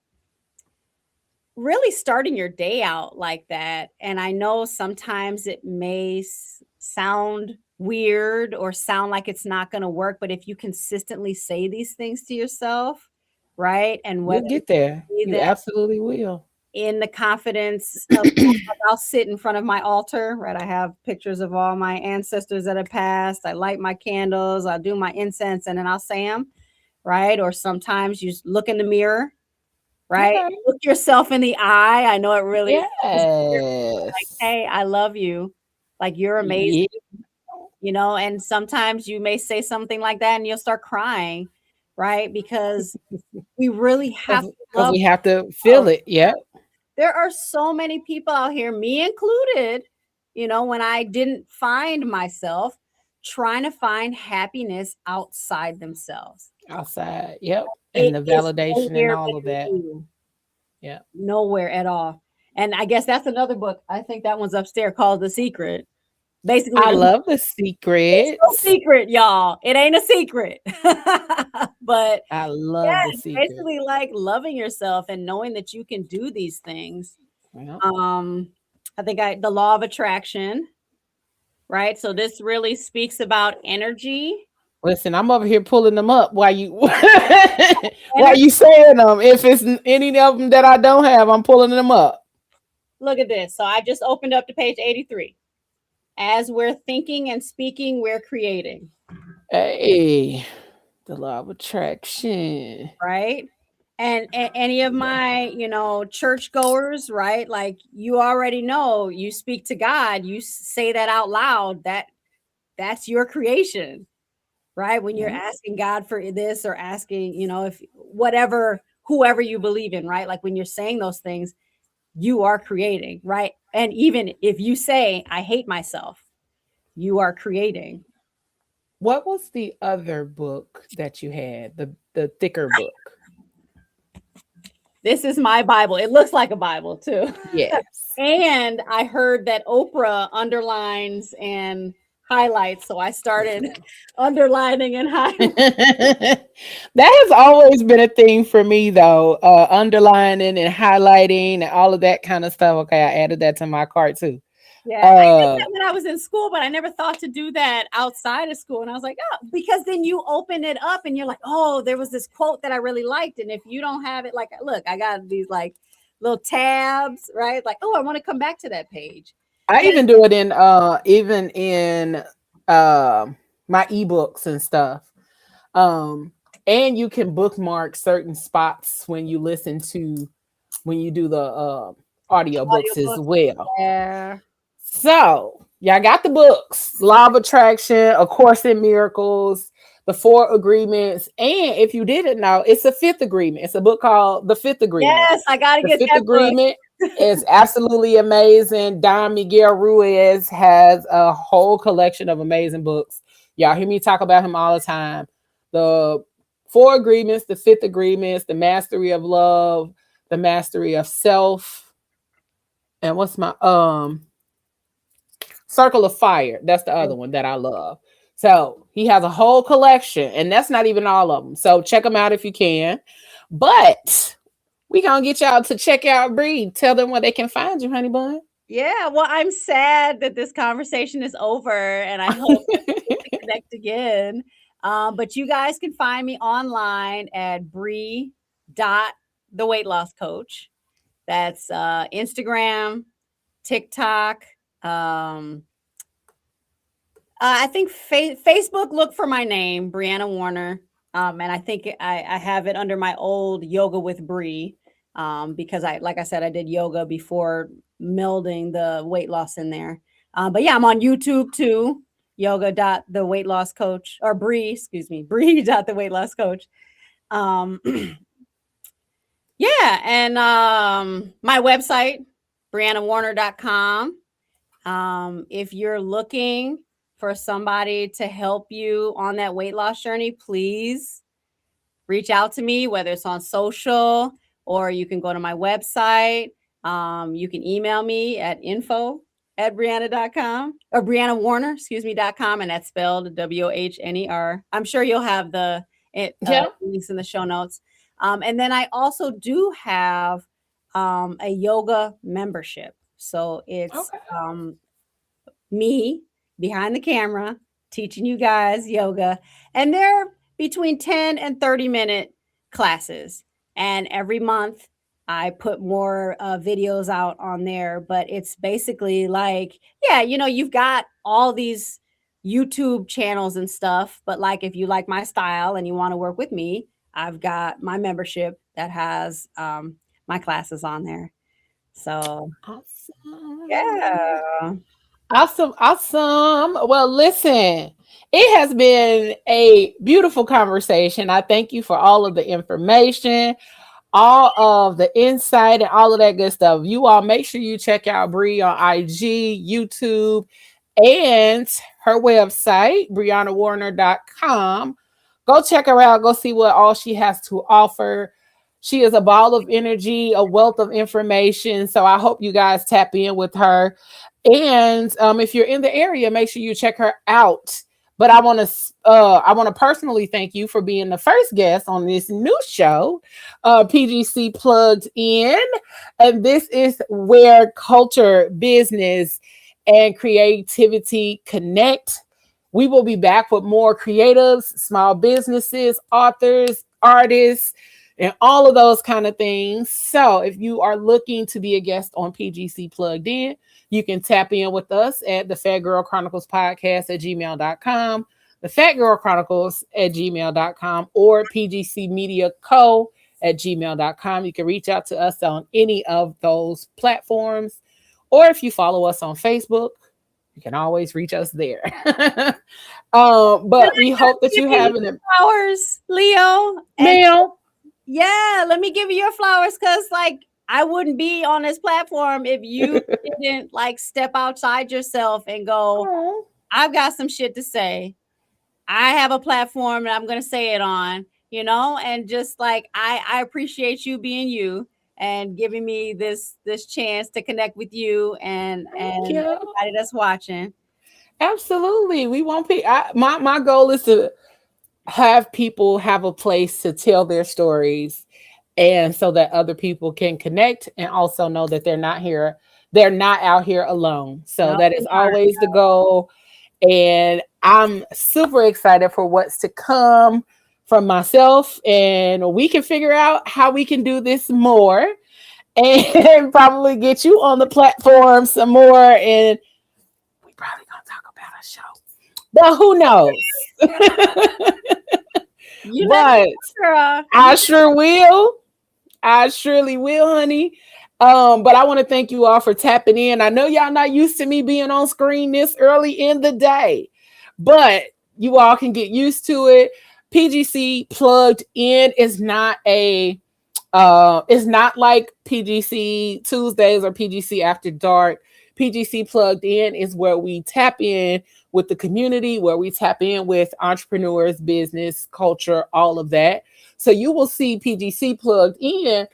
really starting your day out like that. And I know sometimes it may sound weird or sound like it's not going to work, but if you consistently say these things to yourself, right? And we'll get there. You absolutely will. In the confidence of I'll sit in front of my altar, right? I have pictures of all my ancestors that have passed. I light my candles, I'll do my incense, and then I'll say them, right? Or sometimes you look in the mirror, right? Okay. Look yourself in the eye. I know it really like, hey, I love you. Like you're amazing. Yeah. And sometimes you may say something like that and you'll start crying, right? Because we really have to feel it. Yeah. There are so many people out here, me included, when I didn't find myself, trying to find happiness outside themselves. Outside, yep. And the validation and all of that. Yeah. Nowhere at all. And I guess that's another book. I think that one's upstairs called The Secret. Basically, I love The Secret. It's no secret, y'all. It ain't a secret. But I love The Secret. Basically like loving yourself and knowing that you can do these things. Yeah. I think the law of attraction, right? So this really speaks about energy. Listen, I'm over here pulling them up while you saying them. If it's any of them that I don't have, I'm pulling them up. Look at this. So I just opened up to page 83. As we're thinking and speaking, we're creating. Hey, the law of attraction. right? And any of my, church goers, right? Like you already know, you speak to God, you say that out loud, that's your creation, right? When you're Yeah. asking God for this or asking, if whatever, whoever you believe in, right? Like when you're saying those things, you are creating, right? And even if you say, I hate myself, you are creating. What was the other book that you had? The thicker book. This is my Bible. It looks like a Bible too. Yes. And I heard that Oprah underlines and highlights. So I started underlining and highlighting. That has always been a thing for me though. Underlining and highlighting and all of that kind of stuff. Okay, I added that to my cart too. Yeah, I did Uh that when I was in school, but I never thought to do that outside of school. And I was like, oh, because then you open it up and you're like, oh, there was this quote that I really liked. And if you don't have it, like, look, I got these like little tabs, right? Like, oh, I want to come back to that page. I But even do it in even in my ebooks and stuff. Um and you can bookmark certain spots when you do the audio books as audiobook, well. yeah. So, y'all got the books, Law of Attraction, A Course in Miracles, The Four Agreements, and if you didn't know, it's a fifth agreement. It's a book called The Fifth Agreement. Yes, I got to The get Fifth that book. Agreement is absolutely amazing. Don Miguel Ruiz has a whole collection of amazing books. Y'all hear me talk about him all the time. The Four Agreements, The Fifth Agreements, The Mastery of Love, The Mastery of Self, and what's my Circle of Fire. That's the other one that I love. So he has a whole collection, and that's not even all of them. So check them out if you can. But we gonna get y'all to check out Breed. Tell them where they can find you, honey bun. Yeah, well, I'm sad that this conversation is over, and I hope that we get to connect again. But you guys can find me online at Bree dot the weight loss coach. That's Instagram, TikTok. Um, I think Facebook. Look for my name, Brianna Wohner, and I think I have it under my old Yoga with Bree, because like I said, I did yoga before melding the weight loss in there. But yeah, I'm on YouTube too. Yoga dot the weight loss coach, or Bree, excuse me, Bree dot the weight loss coach. Um, yeah, and my website, BriannaWohner.com. If you're looking for somebody to help you on that weight loss journey, please reach out to me, whether it's on social or you can go to my website. You can email me at info@Brianna.com or Brianna Wohner, excuse me.com, and that's spelled WOHNER. I'm sure you'll have the Yeah. links in the show notes. And then I also do have a yoga membership. So it's Okay. me behind the camera teaching you guys yoga, and they're between 10 and 30-minute classes, and every month I put more videos out on there. But it's basically like, yeah, you've got all these YouTube channels and stuff, but like if you like my style and you want to work with me, I've got my membership that has my classes on there. So Awesome. yeah. Awesome. Awesome. Well, listen, it has been a beautiful conversation. I thank you for all of the information, all of the insight, and all of that good stuff. You all make sure you check out Bree on IG, YouTube, and her website, BriannaWarner.com. Go check her out. Go see what all she has to offer. She is a ball of energy, a wealth of information. So I hope you guys tap in with her. And if you're in the area, make sure you check her out. But I want to personally thank you for being the first guest on this new show, PGC Plugged In, and this is where culture, business, and creativity connect. We will be back with more creatives, small businesses, authors, artists, and all of those kind of things. So if you are looking to be a guest on PGC Plugged In, you can tap in with us at the Fat Girl Chronicles podcast at gmail.com. the Fat Girl Chronicles at gmail.com or PGC Media Co at gmail.com. You can reach out to us on any of those platforms. Or if you follow us on Facebook, you can always reach us there. But we hope that you have an flowers, Leo. Ma'am. Yeah, let me give you your flowers because, like, I wouldn't be on this platform if you didn't like step outside yourself and go, Aww. I've got some shit to say. I have a platform and I'm going to say it on, you know, and just like, I appreciate you being you and giving me this chance to connect with you and everybody that's watching. Absolutely. We want people. My goal is to have people have a place to tell their stories, and so that other people can connect and also know that they're not out here alone. So that is always the goal. And I'm super excited for what's to come from myself, and we can figure out how we can do this more and probably get you on the platform some more. And we probably gonna talk about our show, but who knows? But I sure will. I surely will, honey. But I want to thank you all for tapping in. I know y'all not used to me being on screen this early in the day, but you all can get used to it. PGC Plugged In is not it's not like PGC Tuesdays or PGC After Dark. PGC Plugged In is where we tap in with the community, where we tap in with entrepreneurs, business, culture, all of that. So you will see PGC Plugged In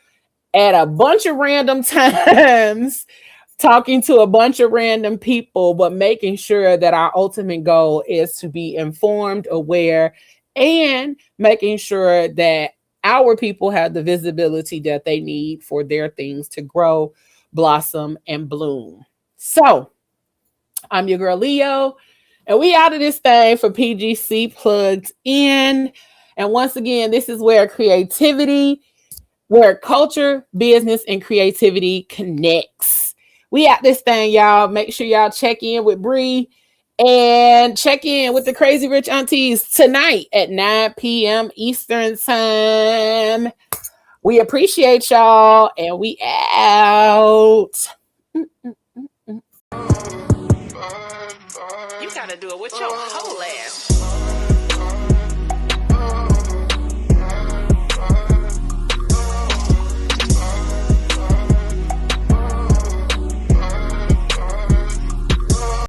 at a bunch of random times, talking to a bunch of random people, but making sure that our ultimate goal is to be informed, aware, and making sure that our people have the visibility that they need for their things to grow, blossom, and bloom. So I'm your girl Leo, and we out of this thing for PGC Plugged In. And once again, this is where culture, business, and creativity connects. We at this thing, y'all. Make sure y'all check in with Bree and check in with the Crazy Rich Aunties tonight at 9 p.m. Eastern Time. We appreciate y'all, and we out. You gotta do it with your whole ass.